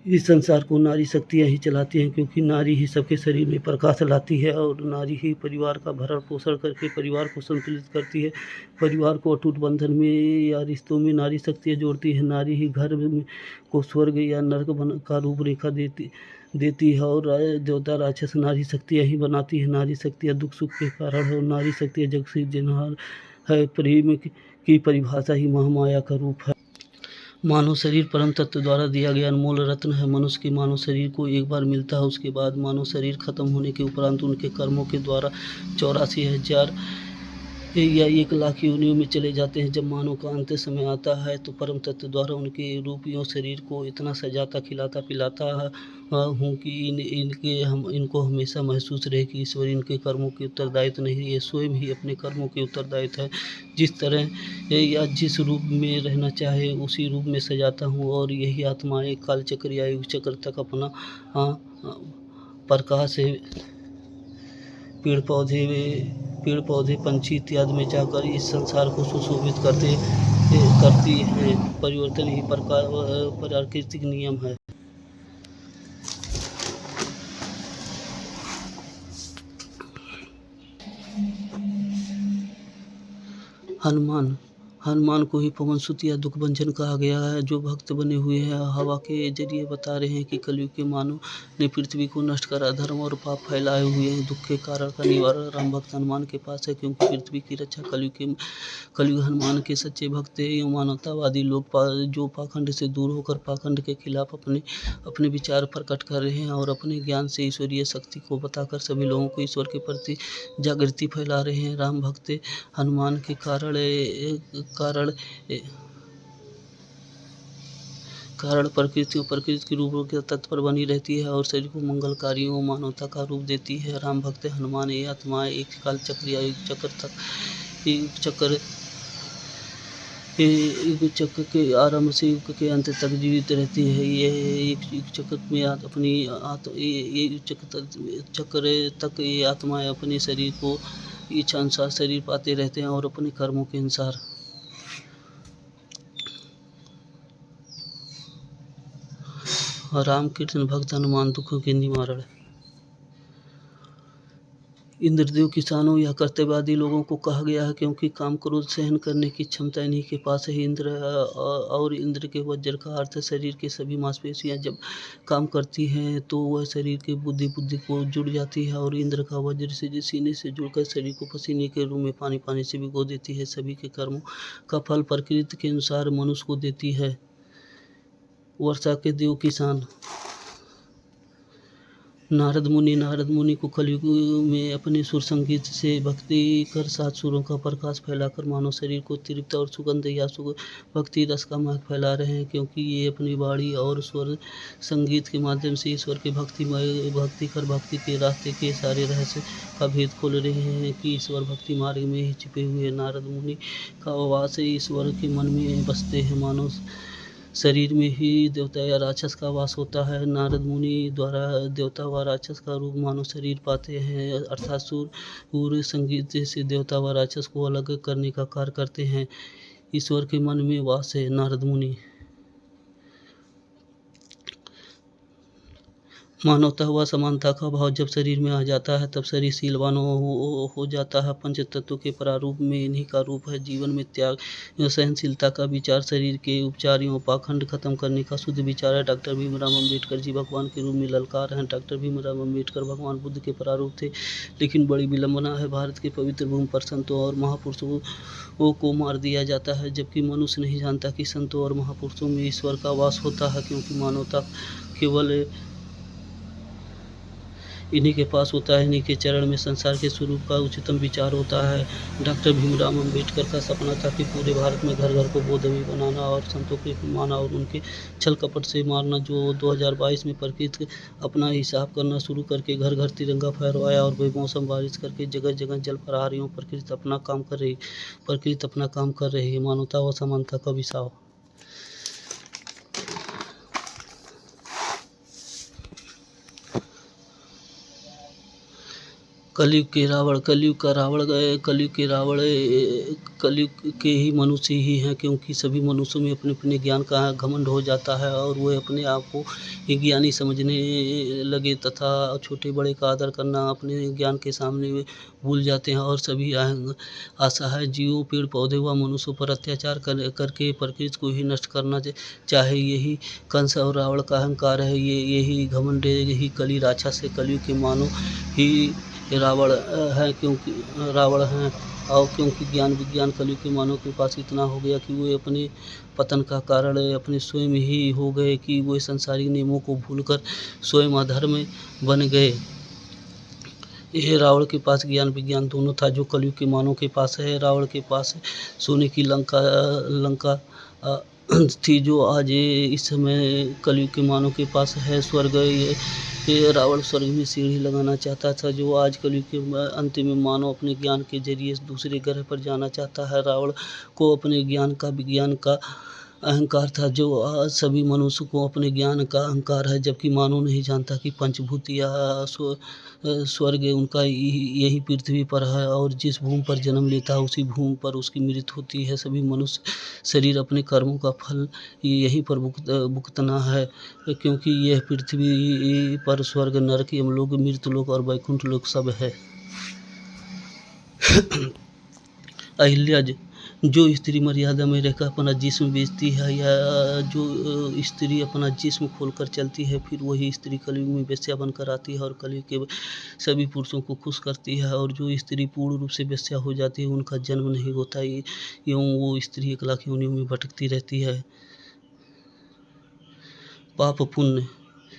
इस संसार को नारी शक्तियाँ ही चलाती हैं, क्योंकि नारी ही सबके शरीर में प्रकाश लाती है और नारी ही परिवार का भरण पोषण करके परिवार को संतुलित करती है। परिवार को अटूट बंधन में या रिश्तों में नारी शक्तियाँ जोड़ती है। नारी ही घर को स्वर्ग या नरक का रूपरेखा देती है और देवता राक्षस नारी शक्तियाँ ही बनाती है। नारी शक्तियाँ दुख सुख के कारण है और नारी शक्तियाँ जग से जनहार है। प्रेम की परिभाषा ही महामाया का रूप है। मानव शरीर परम तत्व द्वारा दिया गया अनमोल रत्न है। मनुष्य के मानव शरीर को एक बार मिलता है, उसके बाद मानव शरीर खत्म होने के उपरांत उनके कर्मों के द्वारा 84,000 या 1,00,000 योनियों में चले जाते हैं। जब मानव का अंत समय आता है तो परम तत्व द्वारा उनके रूपियों शरीर को इतना सजाता खिलाता पिलाता हूँ कि इनको हमेशा महसूस रहे कि ईश्वर इनके कर्मों के उत्तरदायित्व नहीं, ये स्वयं ही अपने कर्मों के उत्तरदायित्व है। जिस तरह या जिस रूप में रहना चाहे उसी रूप में सजाता हूँ और यही आत्माएं काल चक्र या युग चक्र तक अपना प्रकाश है पेड़ पौधे पंछी इत्यादि में जाकर इस संसार को सुशोभित करती हैं। परिवर्तन ही प्राकृतिक नियम है। हनुमान को ही पवन सुत या दुख भंजन कहा गया है, जो भक्त बने हुए हैं। हवा के जरिए बता रहे हैं कि कलयुग के मानव ने पृथ्वी को नष्ट कर अधर्म और पाप फैलाए हुए हैं। दुख के कारण का निवारण राम भक्त हनुमान के पास है, क्योंकि पृथ्वी की रक्षा कलयुग हनुमान के सच्चे भक्त एवं मानवतावादी लोग जो पाखंड से दूर होकर पाखंड के खिलाफ अपने विचार प्रकट कर रहे हैं और अपने ज्ञान से ईश्वरीय शक्ति को बताकर सभी लोगों को ईश्वर के प्रति जागृति फैला रहे हैं। राम भक्त हनुमान के कारण प्रकृति की रूपों के तत्पर बनी रहती है और शरीर को मंगलकारी और मानवता का रूप देती है। राम भक्त हनुमान ये आत्माएं एक काल चक्र या युग चक्र के आरंभ से युग के अंत तक जीवित रहती है। ये युग चक्र में चक्र तक ये आत्माएं अपने शरीर को इच्छा अनुसार शरीर पाते रहते हैं और अपने कर्मों के अनुसार राम कृष्ण भक्त हनुमान दुखों के निवारण। इंद्रदेव किसानों या कर्तव्यवादी लोगों को कहा गया है, क्योंकि काम क्रोध सहन करने की क्षमता इन्हीं के पास है। और इंद्र के वज्र का अर्थ है शरीर के सभी मांसपेशियां जब काम करती हैं तो वह शरीर के बुद्धि को जुड़ जाती है, और इंद्र का वज्र से सीने से जुड़कर शरीर को पसीने के रूप में पानी से भिगो देती है। सभी के कर्मों का फल प्रकृति के अनुसार मनुष्य को देती है। वर्षा के देव किसान नारद मुनि को कलयुग में अपने सुर संगीत से भक्ति कर 7 सुरों का प्रकाश फैलाकर मानव शरीर को तृप्त और सुगंध या भक्ति रस का महक फैला रहे हैं, क्योंकि ये अपनी वाणी और स्वर संगीत के माध्यम से ईश्वर के भक्ति के रास्ते के सारे रहस्य का भेद खोल रहे हैं कि ईश्वर भक्ति मार्ग में ही छिपे हुए नारद मुनि का वास ईश्वर के मन में बसते हैं। मानव शरीर में ही देवता या राक्षस का वास होता है। नारद मुनि द्वारा देवता व राक्षस का रूप मानव शरीर पाते हैं, अर्थात सुर संगीत से देवता व राक्षस को अलग करने का कार्य करते हैं। ईश्वर के मन में वास है। नारद मुनि मानवता व समानता का भाव जब शरीर में आ जाता है तब शरीर शीलवान हो जाता है। पंच तत्व के प्रारूप में इन्हीं का रूप है। जीवन में त्याग सहनशीलता का विचार, शरीर के उपचारियों पाखंड खत्म करने का शुद्ध विचार है। डॉक्टर भीमराव अम्बेडकर जी भगवान के रूप में ललकार हैं। डॉक्टर भीमराव अम्बेडकर भगवान बुद्ध के प्रारूप थे, लेकिन बड़ी विडंबना है, भारत के पवित्र भूमि पर संतों और महापुरुषों को मार दिया जाता है, जबकि मनुष्य नहीं जानता कि संतों और महापुरुषों में ईश्वर का वास होता है, क्योंकि मानवता केवल इन्हीं के पास होता है। इन्हीं के चरण में संसार के स्वरूप का उच्चतम विचार होता है। डॉक्टर भीमराव अम्बेडकर का सपना था कि पूरे भारत में घर घर को बौद्धवी बनाना और संतों को माना और उनके छल कपट से मारना। जो 2022 में प्रकृति अपना हिसाब करना शुरू करके घर घर तिरंगा फहराया और बेमौसम बारिश करके जगह जगह जल प्रहारियों प्रकृति अपना काम कर रही है। मानवता व समानता का विषय। कलयुग के ही मनुष्य ही हैं, क्योंकि सभी मनुष्यों में अपने अपने ज्ञान का घमंड हो जाता है और वे अपने आप को ज्ञानी समझने लगे तथा छोटे बड़े का आदर करना अपने ज्ञान के सामने भूल जाते हैं और सभी असहाय जीवों, पेड़ पौधे व मनुष्यों पर अत्याचार करके प्रकृति को ही नष्ट करना चाहे। यही कंस और रावण का अहंकार है। यही घमंड ही कली राक्षस है। कलयुग के मानव ही रावण है और क्योंकि ज्ञान विज्ञान कलयुग के मानव के पास इतना हो गया कि वे अपने पतन का कारण अपने स्वयं ही हो गए, कि वे संसारिक नियमों को भूलकर स्वयं अधर्म बन गए। यह रावण के पास ज्ञान विज्ञान दोनों था जो कलयुग के मानव के पास है। रावण के पास सोने की लंका थी जो आज इस समय कलयुग के मानव के पास है। स्वर्ग ये रावण स्वर्ग में सीढ़ी लगाना चाहता था जो आज कलयुग के अंत में मानव अपने ज्ञान के जरिए दूसरे ग्रह पर जाना चाहता है। रावण को अपने ज्ञान का विज्ञान का अहंकार था जो आज सभी मनुष्य को अपने ज्ञान का अहंकार है, जबकि मानव नहीं जानता कि पंचभूत या स्वर्ग उनका यही पृथ्वी पर है और जिस भूमि पर जन्म लेता है उसी भूमि पर उसकी मृत्यु होती है। सभी मनुष्य शरीर अपने कर्मों का फल यहीं पर भुगतना है, क्योंकि यह पृथ्वी पर स्वर्ग, नरक, यमलोक, मृत्युलोक और वैकुंठ लोक सब है। अहिल्या जो स्त्री मर्यादा में रहकर अपना जिस्म बेचती है या जो स्त्री अपना जिस्म खोलकर चलती है, फिर वही स्त्री कलयुग में वेश्या बनकर आती है और कलयुग के सभी पुरुषों को खुश करती है। और जो स्त्री पूर्ण रूप से वेश्या हो जाती है उनका जन्म नहीं होता, एवं वो स्त्री 1 लाख योनियों में भटकती रहती है। पाप पुण्य।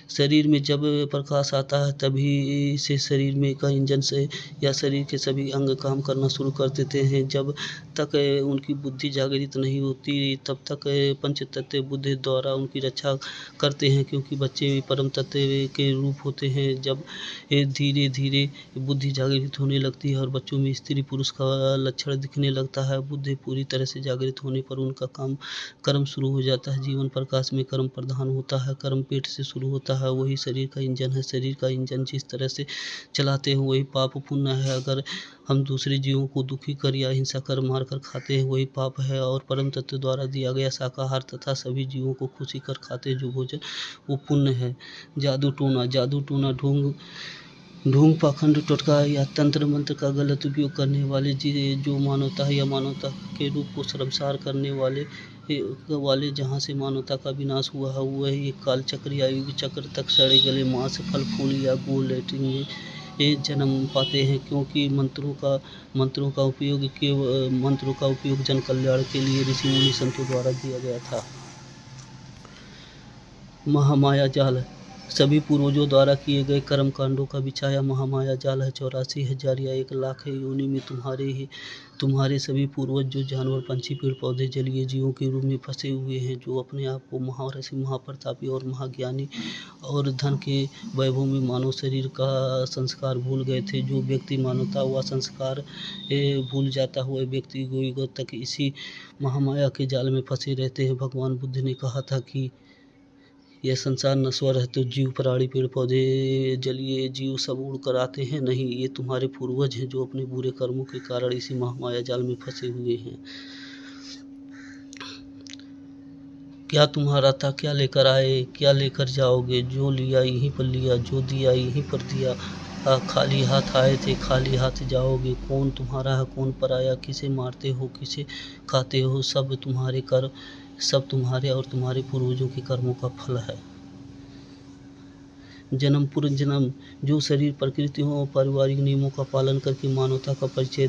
शरीर में जब प्रकाश आता है तभी से शरीर में का इंजन से या शरीर के सभी अंग काम करना शुरू कर देते हैं। जब तक उनकी बुद्धि जागृत नहीं होती तब तक पंचतत्व बुद्धि द्वारा उनकी रक्षा करते हैं, क्योंकि बच्चे परम तत्व के रूप होते हैं। जब धीरे धीरे बुद्धि जागृत होने लगती है और बच्चों में स्त्री पुरुष का लक्षण दिखने लगता है, बुद्धि पूरी तरह से जागृत होने पर उनका कर्म शुरू हो जाता है। जीवन प्रकाश में कर्म प्रधान होता है। कर्म पेट से शुरू होता है, वही शरीर का इंजन है। शरीर का इंजन जिस तरह से चलाते हैं वही पाप पुण्य है। अगर हम दूसरे जीवों को दुखी कर या हिंसा कर मार कर खाते हैं वही पाप है, और परम तत्व द्वारा दिया गया शाकाहार तथा सभी जीवों को खुशी कर खाते हैं जो भोजन वो पुण्य है। जादू टोना ढोंग ढोंग पाखंड टोटका या तंत्र मंत्र का गलत उपयोग करने वाले जो मानवता या मानवता के रूप को शर्मसार करने वाले जहाँ से मानवता का विनाश हुआ है वह एक काल चक्र या युग चक्र तक सड़े गले मांस फल फूल या गोल लैट्रिन में जन्म पाते हैं, क्योंकि मंत्रों का उपयोग जन कल्याण के लिए ऋषि मुनि संतों द्वारा किया गया था। महामाया जाल सभी पूर्वजों द्वारा किए गए कर्म कांडों का बिछाया महामाया जाल है। 84,000 या 1,00,000 योनि में तुम्हारे सभी पूर्वज जो जानवर पंछी पेड़ पौधे जलीय जीवों के रूप में फंसे हुए हैं, जो अपने आप को महारथी महाप्रतापी और महाज्ञानी और धन के वैभव में मानव शरीर का संस्कार भूल गए थे। जो व्यक्ति मानवता व संस्कार भूल जाता हुआ व्यक्ति युगों तक इसी महामाया के जाल में फंसे रहते हैं। भगवान बुद्ध ने कहा था कि यह संसार नश्वर है, तो जीव प्राणी पेड़ पौधे जलीय जीव सब उड़ कर आते हैं। नहीं, ये तुम्हारे पूर्वज हैं जो अपने बुरे कर्मों के कारण इसी महामाया जाल में फंसे हुए हैं। क्या तुम्हारा था, क्या लेकर आए, क्या लेकर जाओगे? जो लिया यहीं पर लिया, जो दिया यहीं पर दिया। खाली हाथ आए थे, खाली हाथ जाओगे। कौन तुम्हारा है, कौन पराया? किसे मारते हो, किसे खाते हो? सब तुम्हारे और तुम्हारे पूर्वजों के कर्मों का फल है। जन्म पूर्व जन्म जो शरीर प्रकृति और पारिवारिक नियमों का पालन करके मानवता का परिचय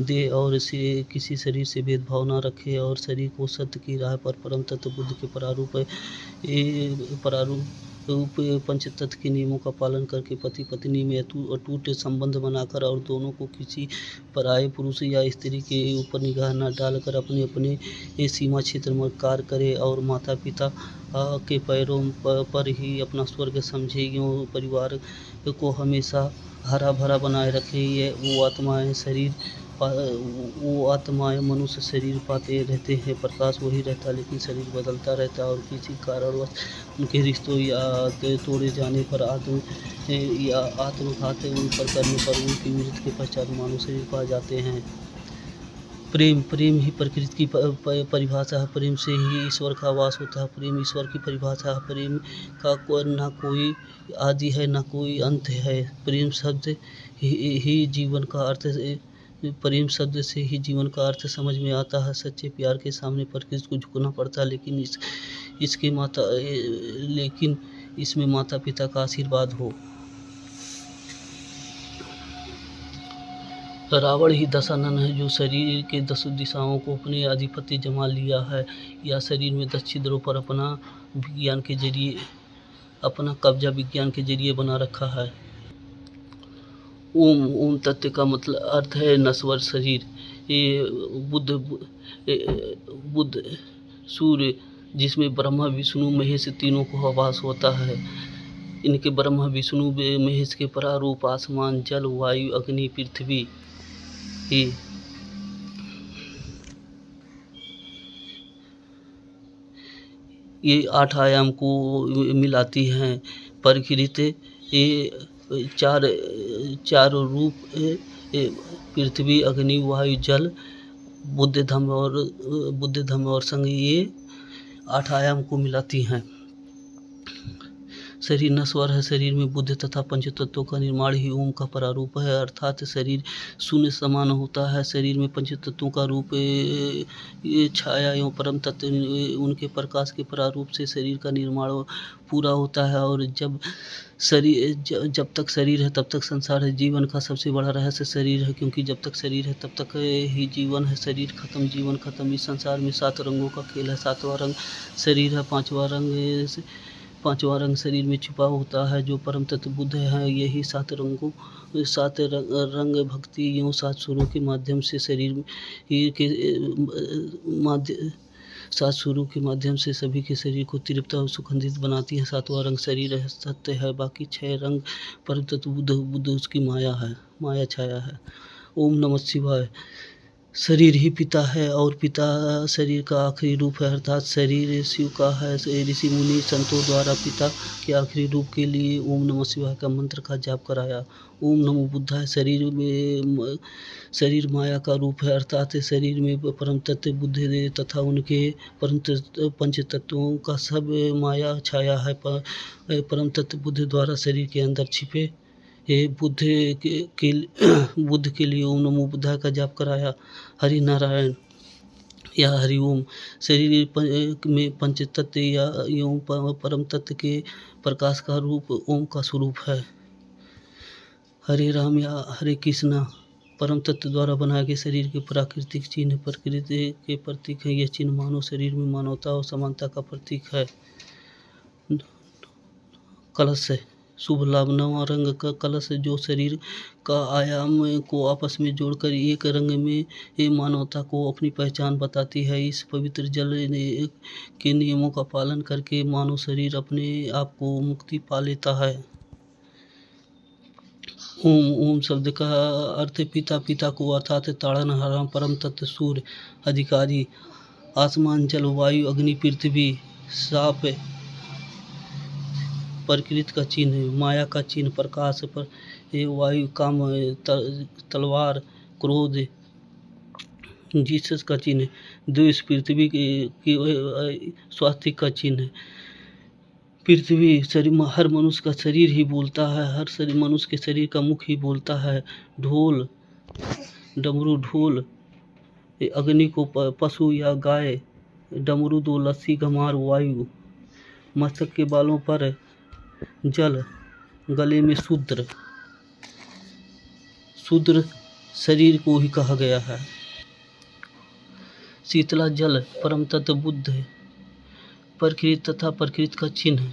दे और किसी शरीर से भेदभाव न रखे और शरीर को सत्य की राह पर परम तत्व बुद्ध के प्रारूप पंच तत्व के नियमों का पालन करके पति पत्नी में अटूट संबंध बनाकर और दोनों को किसी पराये पुरुष या स्त्री के ऊपर निगाह न डालकर अपने अपने सीमा क्षेत्र में कार्य करे और माता पिता के पैरों पर ही अपना स्वर्ग समझे। यूँ परिवार को हमेशा हरा भरा बनाए रखे। ये वो आत्माएं मनुष्य शरीर पाते रहते हैं, प्रकाश वही रहता है लेकिन शरीर बदलता रहता है और किसी कारणवश उनके रिश्तों या तोड़े जाने पर आत्मघात उन पर करने पर उनकी मृत्यु के पश्चात मानव शरीर पा जाते हैं। प्रेम ही प्रकृति की परिभाषा है। प्रेम से ही ईश्वर का वास होता है। प्रेम ईश्वर की परिभाषा है। प्रेम का ना कोई आदि है ना कोई अंत है। प्रेम शब्द ही जीवन का अर्थ प्रेम शब्द से ही जीवन का अर्थ समझ में आता है। सच्चे प्यार के सामने प्रकृति को झुकना पड़ता है, लेकिन इसमें माता पिता का आशीर्वाद हो। रावण ही दशानन है, जो शरीर के 10 दिशाओं को अपने आधिपत्य जमा लिया है या शरीर में 10 छिद्रों पर अपना कब्जा विज्ञान के जरिए बना रखा है। ओम तत्व का मतलब अर्थ है नश्वर शरीर। ये बुद्ध सूर्य, जिसमें ब्रह्मा विष्णु महेश तीनों को आवास होता है। इनके ब्रह्मा विष्णु महेश के प्रारूप आसमान जल वायु अग्नि पृथ्वी ये 8 आयाम को मिलाती हैं। प्रकृति ये चार रूप पृथ्वी अग्नि वायु जल बुद्ध धम्म और संघ, ये 8 आयाम को मिलाती हैं। शरीर नश्वर है। शरीर में बुद्ध तथा पंच तत्वों का निर्माण ही ओम का प्रारूप है, अर्थात शरीर शून्य समान होता है। शरीर में पंच तत्वों का रूप छाया एवं परम तत्व उनके प्रकाश के प्रारूप से शरीर का निर्माण पूरा होता है। और जब तक शरीर है तब तक संसार है। जीवन का सबसे बड़ा रहस्य शरीर है, क्योंकि जब तक शरीर है तब तक ही जीवन है। शरीर खत्म जीवन खत्म। इस संसार में 7 रंगों का खेल है। 7वां रंग शरीर है। 5वां रंग शरीर में छुपा होता है, जो परम तत्व बुद्ध है। यही 7 रंग भक्ति एवं 7 सुरों के माध्यम से सभी के शरीर को तृप्त और सुगंधित बनाती है। 7वां रंग शरीर है, सत्य है। बाकी 6 रंग परम तत्व बुद्ध उसकी माया छाया है। ओम नमः शिवाय। शरीर ही पिता है और पिता शरीर का आखिरी रूप है, अर्थात शरीर शिव का है। ऋषि मुनि संतों द्वारा पिता के आखिरी रूप के लिए ओम नमः शिवाय का मंत्र का जाप कराया। ओम नमो बुद्धाय। शरीर माया का रूप है, अर्थात शरीर में परम तत्व बुद्ध तथा उनके पंच तत्वों का सब माया छाया है। परम तत्व बुद्ध द्वारा शरीर के अंदर छिपे ये बुद्ध के लिए ओम नमो बुद्धाय का जाप कराया। हरि नारायण या हरि ओम शरीर में पंच तत्व या एवं परम तत्व के प्रकाश का रूप ओम का स्वरूप है। हरे राम या हरे कृष्णा परम तत्व द्वारा बनाए गए शरीर के प्राकृतिक चिन्ह प्रकृति के प्रतीक है। यह चिन्ह मानव शरीर में मानवता और समानता का प्रतीक है। कलश है शुभ लाभ नवा रंग का कलश जो शरीर का आयाम को आपस में जोड़कर एक रंग में मानवता को अपनी पहचान बताती है। इस पवित्र जल के नियमों का पालन करके मानव शरीर अपने आप को मुक्ति पा लेता है। ओम ओम शब्द का अर्थ पिता पिता को अर्थात ताड़नहारा परम तत्व सूर्य अधिकारी आसमान जल वायु अग्नि पृथ्वी साप प्रकृति का चिन्ह माया का चिन्ह प्रकाश पर वायु काम तलवार क्रोध जीसस का चिन्ह द्वेष पृथ्वी की स्वास्थ्य का चिन्ह पृथ्वी शरीर हर मनुष्य का शरीर ही बोलता है। हर शरीर मनुष्य के शरीर का मुख ही बोलता है। ढोल डमरू ढोल अग्नि को पशु या गाय डमरू दो लस्सी घमार वायु मस्तक के बालों पर जल गले में शूद्र शरीर को ही कहा गया है। शीतला जल परम तत्व बुद्ध प्रकृति तथा प्रकृति का चिन्ह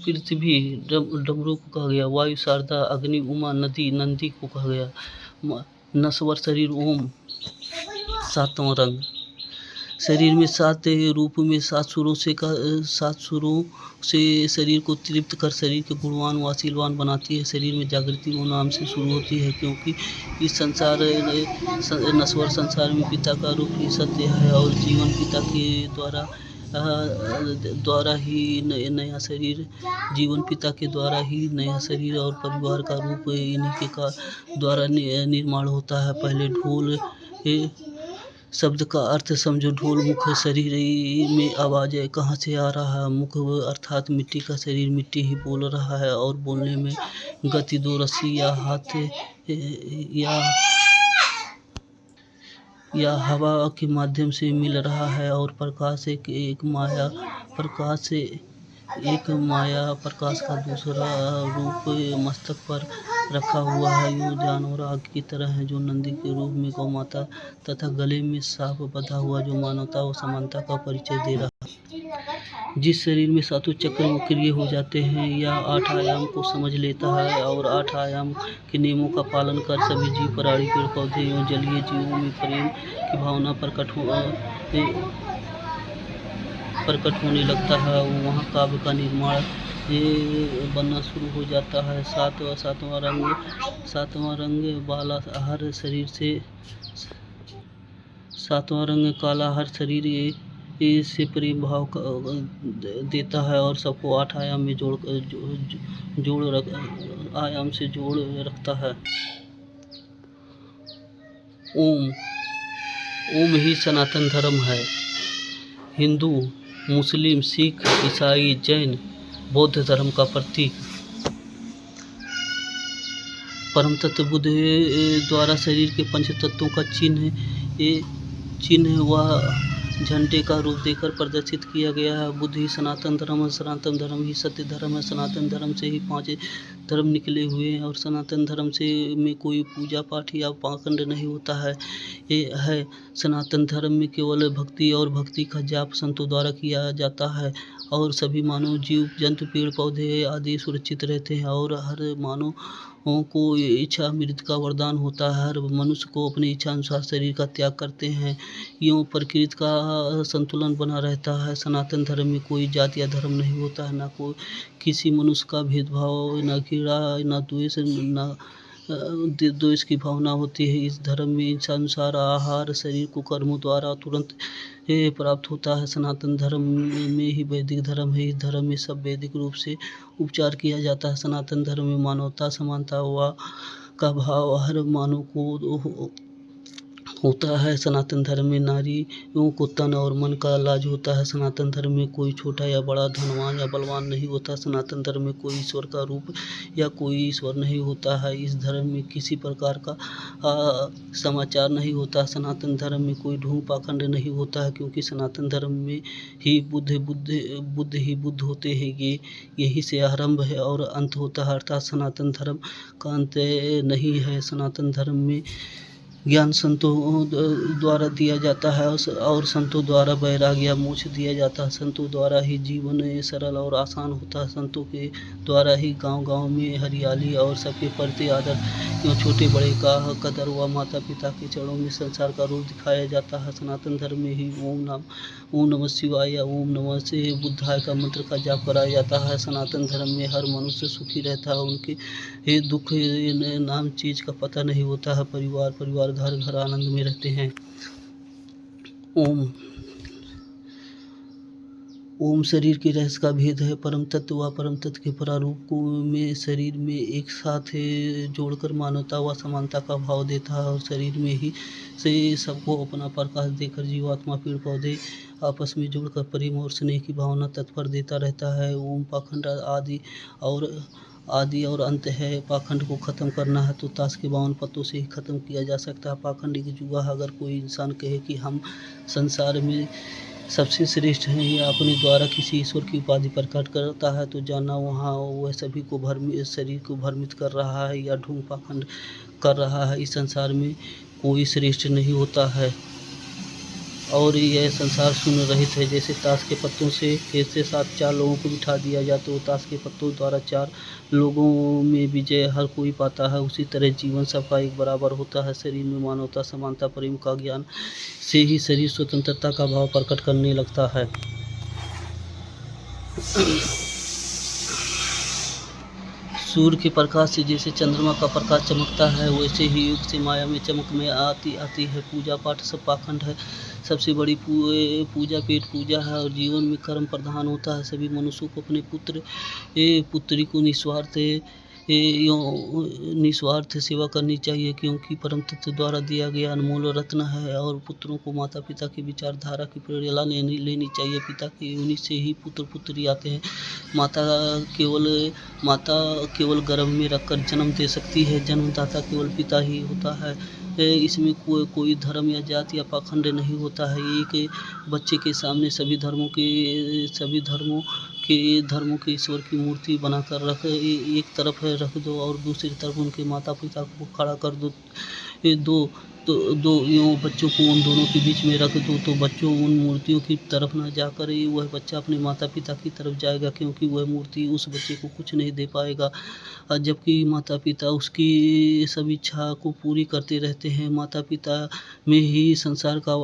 पृथ्वी डमरू को कहा गया। वायु शारदा अग्नि उमा नदी नंदी को कहा गया। नश्वर शरीर ओम सातवां रंग शरीर में सात रूप में सात सुरों से शरीर को तृप्त कर शरीर के गुणवान व आशीलवान बनाती है। शरीर में जागृति वो नाम से शुरू होती है क्योंकि इस संसार नश्वर संसार में पिता का रूप ही सत्य है और जीवन पिता के द्वारा ही नया शरीर जीवन पिता के द्वारा ही नया शरीर और परिवार का रूप इन्हीं के द्वारा निर्माण होता है। पहले ढोल शब्द का अर्थ समझो। ढोल मुख शरीर में आवाज़ कहाँ से आ रहा है। मुख अर्थात मिट्टी का शरीर मिट्टी ही बोल रहा है और बोलने में गति दो रस्सी या हाथ या हवा के माध्यम से मिल रहा है और प्रकाश एक माया प्रकाश का दूसरा रूप मस्तक पर रखा हुआ है। यूँ जानवर आग की तरह है जो नंदी के रूप में गौ माता तथा गले में सांप बंधा हुआ जो मानवता और समानता का परिचय दे रहा है। जिस शरीर में सातों चक्र सक्रिय हो जाते हैं या 8 आयाम को समझ लेता है और 8 आयाम के नियमों का पालन कर सभी जीव प्राणी पेड़ पौधे एवं जलीय जीवों में प्रेम की भावना प्रकट होने लगता है वहाँ काव्य का निर्माण बनना शुरू हो जाता है। सातवां रंग बाला हर शरीर से सातवां रंग काला हर शरीर से प्रेम भाव देता है और सबको 8 आयाम में आयाम से जोड़ रखता है। ओम ही सनातन धर्म है। हिंदू मुस्लिम सिख ईसाई जैन बौद्ध धर्म का प्रतीक परम तत्व बुद्ध द्वारा शरीर के पंच तत्वों का चिन्ह व झंडे का रूप देकर प्रदर्शित किया गया है। बुद्ध ही सनातन धर्म है। सनातन धर्म ही सत्य धर्म है। सनातन धर्म से ही 5 धर्म निकले हुए हैं और सनातन धर्म से में कोई पूजा पाठ या पाखंड नहीं होता है। सनातन धर्म में केवल भक्ति और भक्ति का जाप संतों द्वारा किया जाता है और सभी मानव जीव जंतु पेड़ पौधे आदि सुरक्षित रहते हैं और हर मानव को इच्छा मृत्यु का वरदान होता है। हर मनुष्य को अपनी इच्छा अनुसार शरीर का त्याग करते हैं। यूँ प्रकृति का संतुलन बना रहता है। सनातन धर्म में कोई जाति या धर्म नहीं होता है। न कोई किसी मनुष्य का भेदभाव न घृणा न द्वेष की भावना होती है। इस धर्म में इच्छानुसार आहार शरीर को कर्मों द्वारा तुरंत प्राप्त होता है। सनातन धर्म में ही वैदिक धर्म है। इस धर्म में सब वैदिक रूप से उपचार किया जाता है। सनातन धर्म में मानवता समानता का भाव हर मानव को होता है। सनातन धर्म में नारियों को तन और मन का इलाज होता है। सनातन धर्म में कोई छोटा या बड़ा, धनवान या बलवान नहीं होता। सनातन धर्म में कोई ईश्वर का रूप या कोई ईश्वर नहीं होता है। इस धर्म में किसी प्रकार का समाचार नहीं होता। सनातन धर्म में कोई ढोंग पाखंड नहीं होता है, क्योंकि सनातन धर्म में ही बुद्ध ही बुद्ध होते हैं। यही से आरंभ है और अंत होता है, अर्थात सनातन धर्म का अंत नहीं है। सनातन धर्म में ज्ञान संतों द्वारा दिया जाता है और संतों द्वारा वैराग्य या मोक्ष दिया जाता है। संतों द्वारा ही जीवन सरल और आसान होता है। संतों के द्वारा ही गांव-गांव में हरियाली और सबके प्रति आदर एवं छोटे बड़े का कदर व माता पिता के चरणों में संसार का रूप दिखाया जाता है। सनातन धर्म में ही ओम नमः शिवाय या ओम नमः से बुद्धाय का मंत्र का जाप कराया जाता है। सनातन धर्म में हर मनुष्य सुखी रहता है। उनके दुख नाम चीज का पता नहीं होता है। परिवार घर घर आनंद में रहते हैं। ओम शरीर के रहस्य का भेद है। परम तत्व व परम तत्व के प्रारूप में शरीर में एक साथ जोड़कर मानवता व समानता का भाव देता है और शरीर में ही से सबको अपना प्रकाश देकर जीवात्मा पेड़ पौधे आपस में जोड़कर प्रेम और स्नेह की भावना तत्पर देता रहता है। ओम पाखंड आदि और अंत है। पाखंड को खत्म करना है तो ताश के 52 पत्तों से ही खत्म किया जा सकता है। पाखंड एक जुआ है। अगर कोई इंसान कहे कि हम संसार में सबसे श्रेष्ठ हैं या अपने द्वारा किसी ईश्वर की उपाधि प्रकट करता है, तो जाना वहाँ वह सभी को शरीर को भ्रमित कर रहा है या ढोंग पाखंड कर रहा है। इस संसार में कोई श्रेष्ठ नहीं होता है और यह संसार शून्य रहित है। जैसे ताश के पत्तों से एक से साथ 4 लोगों को बिठा दिया जाए तो ताश के पत्तों द्वारा 4 लोगों में विजय हर कोई पाता है। उसी तरह जीवन सबका एक बराबर होता है। शरीर में मानवता, समानता, प्रेम का ज्ञान से ही शरीर स्वतंत्रता का भाव प्रकट करने लगता है। सूर्य के प्रकाश से जैसे चंद्रमा का प्रकाश चमकता है, वैसे ही युग से माया में चमक में आती है। पूजा पाठ सब पाखंड है। सबसे बड़ी पूजा पेट पूजा है और जीवन में कर्म प्रधान होता है। सभी मनुष्यों को अपने पुत्री को निस्वार्थ सेवा करनी चाहिए, क्योंकि परम तत्व द्वारा दिया गया अनमोल रत्न है। और पुत्रों को माता पिता की विचारधारा की प्रेरणा लेनी चाहिए। पिता की योनि से ही पुत्र पुत्री आते हैं। माता केवल गर्भ में रखकर जन्म दे सकती है। जन्मदाता केवल पिता ही होता है। इसमें कोई धर्म या जाति या पाखंड नहीं होता है। एक बच्चे के सामने सभी धर्मों के ईश्वर की मूर्ति बनाकर एक तरफ रख दो और दूसरी तरफ उनके माता पिता को खड़ा कर दो दो यूँ बच्चों को उन दोनों के बीच में रख दो, तो बच्चों उन मूर्तियों की तरफ ना जाकर वह बच्चा अपने माता पिता की तरफ जाएगा, क्योंकि वह मूर्ति उस बच्चे को कुछ नहीं दे पाएगा। जबकि माता पिता उसकी सब इच्छा को पूरी करते रहते हैं। माता पिता में ही संसार का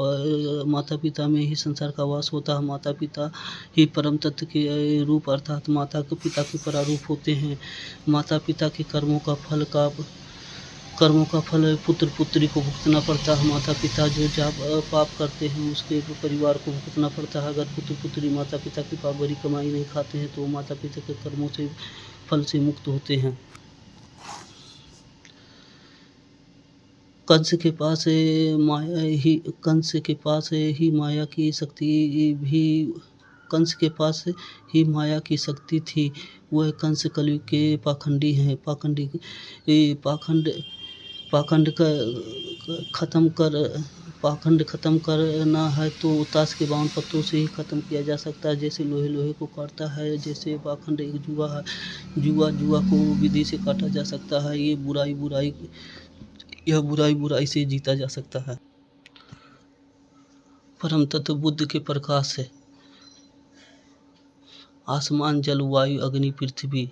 वास होता है। माता पिता ही परम तत्व के रूप अर्थात माता पिता के प्रारूप होते हैं। माता पिता के कर्मों का फल पुत्र पुत्री को भुगतना पड़ता है। माता पिता जो पाप करते हैं उसके परिवार को भुगतना पड़ता है। अगर पुत्र पुत्री माता पिता की पाप भरी कमाई नहीं खाते हैं तो माता पिता के कर्मों से फल से मुक्त होते हैं। कंस के पास ही माया की शक्ति थी। वह कंस कलयुग के पाखंडी हैं। पाखंड खत्म करना है तो ताश के 52 पत्तों से ही खत्म किया जा सकता है। जैसे लोहे को काटता है, जैसे पाखंड एक जुआ है। जुआ को विधि से काटा जा सकता है। यह बुराई से जीता जा सकता है। परम तत्व बुद्ध के प्रकाश है। आसमान, जल, वायु, अग्नि, पृथ्वी,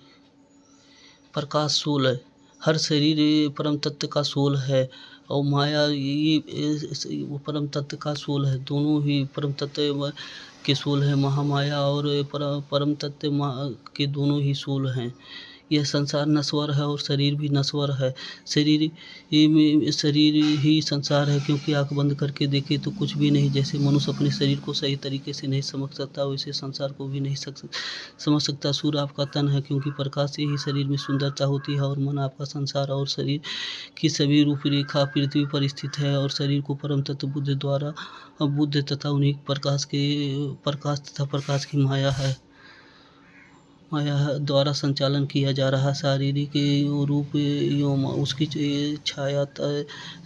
प्रकाश सोल है। हर शरीर परम तत्व का सोल है और माया ये परम तत्व का सोल है। दोनों ही परम तत्व के सोल है। महामाया और परम तत्व के दोनों ही सोल हैं। यह संसार नश्वर है और शरीर भी नश्वर है। शरीर ही संसार है, क्योंकि आँख बंद करके देखे तो कुछ भी नहीं। जैसे मनुष्य अपने शरीर को सही तरीके से नहीं समझ सकता, वैसे संसार को भी नहीं समझ सकता। सूर्य आपका तन है, क्योंकि प्रकाश से ही शरीर में सुंदरता होती है, और मन आपका संसार और शरीर की सभी रूपरेखा पृथ्वी पर स्थित है। और शरीर को परम तत्व बुद्ध तथा उन्हीं प्रकाश तथा प्रकाश की माया द्वारा संचालन किया जा रहा। शारीरिक रूप एवं उसकी छाया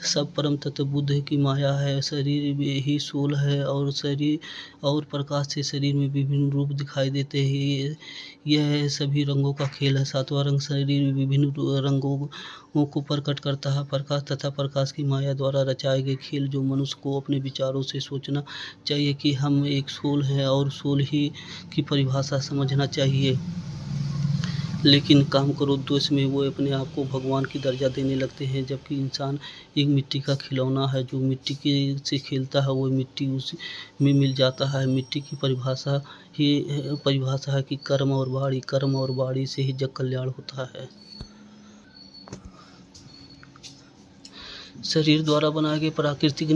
सब परम तत्व बुद्ध की माया है। शरीर में ही सोल है, और शरीर और प्रकाश से शरीर में विभिन्न रूप दिखाई देते हैं। यह सभी रंगों का खेल है। सातवां रंग शरीर में विभिन्न रंगों को प्रकट करता है। प्रकाश तथा प्रकाश की माया द्वारा रचाए गए खेल, जो मनुष्य को अपने विचारों से सोचना चाहिए कि हम एक सोल हैं, और सोल ही की परिभाषा समझना चाहिए। लेकिन काम क्रोध द्वेष में वो अपने आप को भगवान की दर्जा देने लगते हैं, जबकि इंसान एक मिट्टी का खिलौना है। जो मिट्टी से खेलता है, वो मिट्टी उसी में मिल जाता है। मिट्टी की परिभाषा है कि कर्म और बाड़ी से ही जग कल्याण होता है। शरीर द्वारा बनाए गए प्राकृतिक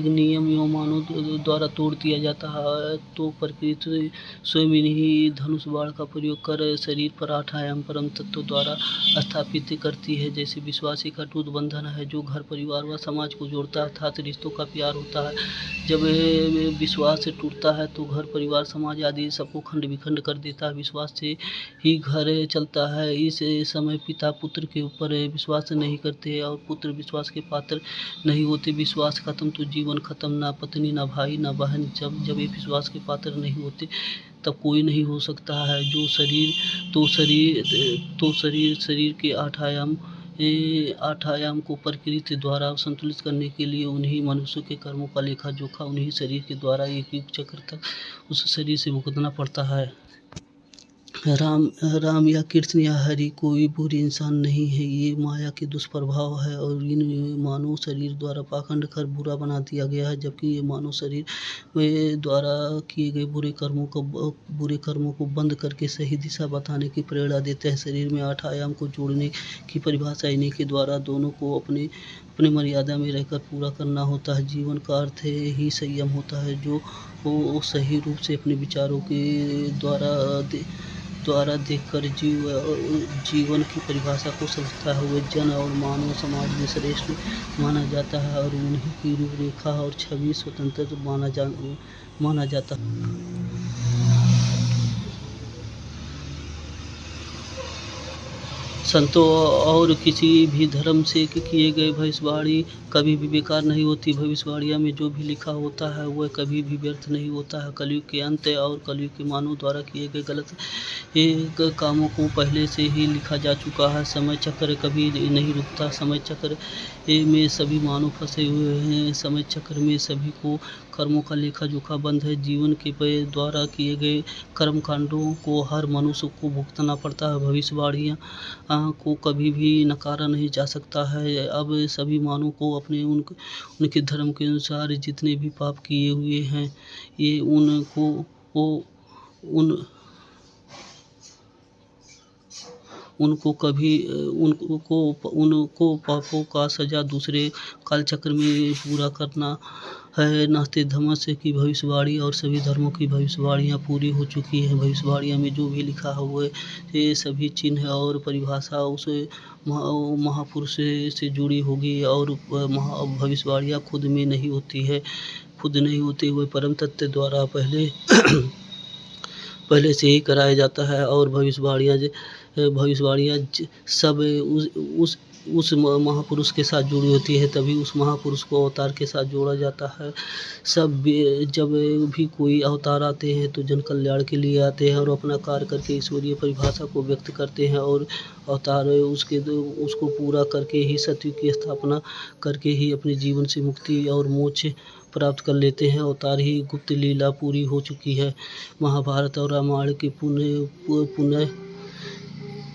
नियम एवं मानव द्वारा तोड़ दिया जाता है, तो प्रकृति स्वयं ही धनुष बाण का प्रयोग कर शरीर पर 8 आयाम परम तत्व द्वारा स्थापित करती है। जैसे विश्वास एक अटूट बंधन है, जो घर परिवार व समाज को जोड़ता है, अर्थात रिश्तों का प्यार होता है। जब विश्वास टूटता है, तो घर परिवार समाज आदि सबको खंड विखंड कर देता है। विश्वास से ही घर चलता है। इस समय पिता पुत्र के ऊपर विश्वास नहीं करते, और पुत्र विश्वास के पात्र नहीं होते। विश्वास खत्म तो जीवन खत्म। ना पत्नी, ना भाई, ना बहन। जब ये विश्वास के पात्र नहीं होते, तब कोई नहीं हो सकता है। शरीर के 8 आयाम को प्रकृति द्वारा संतुलित करने के लिए उन्हीं मनुष्य के कर्मों का लेखा जोखा उन्हीं शरीर के द्वारा एक युग चक्र तक उस शरीर से भुगतना पड़ता है। राम या कृष्ण या हरि कोई बुरे इंसान नहीं है। ये माया के दुष्प्रभाव है, और इन मानव शरीर द्वारा पाखंड कर बुरा बना दिया गया है। जबकि ये मानव शरीर द्वारा किए गए बुरे कर्मों को बंद करके सही दिशा बताने की प्रेरणा देते हैं। शरीर में 8 आयाम को जोड़ने की परिभाषा इन्हीं के द्वारा दोनों को अपने मर्यादा में रहकर पूरा करना होता है। जीवन का अर्थ ही संयम होता है, जो वो सही रूप से अपने विचारों के द्वारा देखकर जीवन की परिभाषा को समझता है, वह जन और मानव समाज में श्रेष्ठ माना जाता है, और उन्हीं की रूपरेखा और छवि स्वतंत्र माना जाता है। संतों और किसी भी धर्म से किए गए भविष्यवाणी कभी भी बेकार नहीं होती। भविष्यवाणियों में जो भी लिखा होता है, वह कभी भी व्यर्थ नहीं होता है। कलयुग के अंत और कलयुग के मानव द्वारा किए गए गलत कामों को पहले से ही लिखा जा चुका है। समय चक्र कभी नहीं रुकता। समय चक्र में सभी मानव फंसे हुए हैं। समय चक्र में सभी को कर्मों का लेखा जोखा बंद है। जीवन के द्वारा किए गए कर्म कांडों को हर मनुष्य को भुगतना पड़ता है। भविष्यवाणियाँ को कभी भी नकारा नहीं जा सकता है। अब सभी मानव को अपने उनके धर्म के अनुसार जितने भी पाप किए हुए हैं, ये उनको पापों का सजा दूसरे कालचक्र में पूरा करना है। नास्ते धम्मस की भविष्यवाणी और सभी धर्मों की भविष्यवाणियाँ पूरी हो चुकी हैं। भविष्यवाणियों में जो भी लिखा हुआ है, ये सभी चिन्ह और परिभाषा उस महापुरुष से जुड़ी होगी, और भविष्यवाणियाँ खुद नहीं होती, वह परम तत्व द्वारा पहले से ही कराया जाता है। और भविष्यवाणियाँ सब उस महापुरुष के साथ जुड़ी होती है, तभी उस महापुरुष को अवतार के साथ जोड़ा जाता है। जब भी कोई अवतार आते हैं, तो जन कल्याण के लिए आते हैं और अपना कार्य करके ईश्वरीय परिभाषा को व्यक्त करते हैं, और अवतार उसको पूरा करके ही सत्य की स्थापना करके ही अपने जीवन से मुक्ति और मोक्ष प्राप्त कर लेते हैं। अवतार ही गुप्त लीला पूरी हो चुकी है। महाभारत और रामायण के पुण्य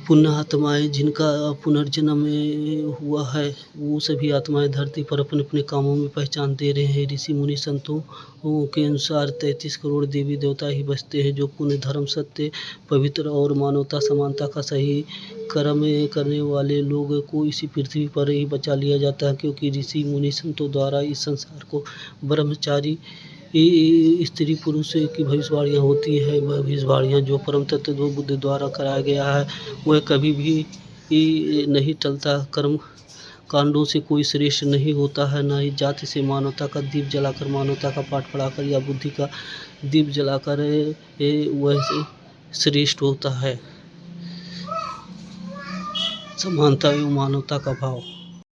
पुण्य आत्माएँ जिनका पुनर्जन्म हुआ है, वो सभी आत्माएँ धरती पर अपने-अपने कामों में पहचान दे रहे हैं। ऋषि मुनि संतों के अनुसार 33 करोड़ देवी देवता ही बचते हैं जो पुण्य, धर्म, सत्य, पवित्र और मानवता समानता का सही कर्म करने वाले लोगों को इसी पृथ्वी पर ही बचा लिया जाता है, क्योंकि ऋषि मुनि संतों द्वारा इस संसार को ब्रह्मचारी स्त्री पुरुष की भविष्यवाणियाँ होती है। वह भविष्यवाणियाँ जो परम तत्व बुद्ध द्वारा कराया गया है, वह कभी भी नहीं टलता। कर्म कांडों से कोई श्रेष्ठ नहीं होता है, न ही जाति से। मानवता का दीप जलाकर, मानवता का पाठ पढ़ाकर या बुद्धि का दीप जलाकर वह श्रेष्ठ होता है। समानता एवं मानवता का भाव।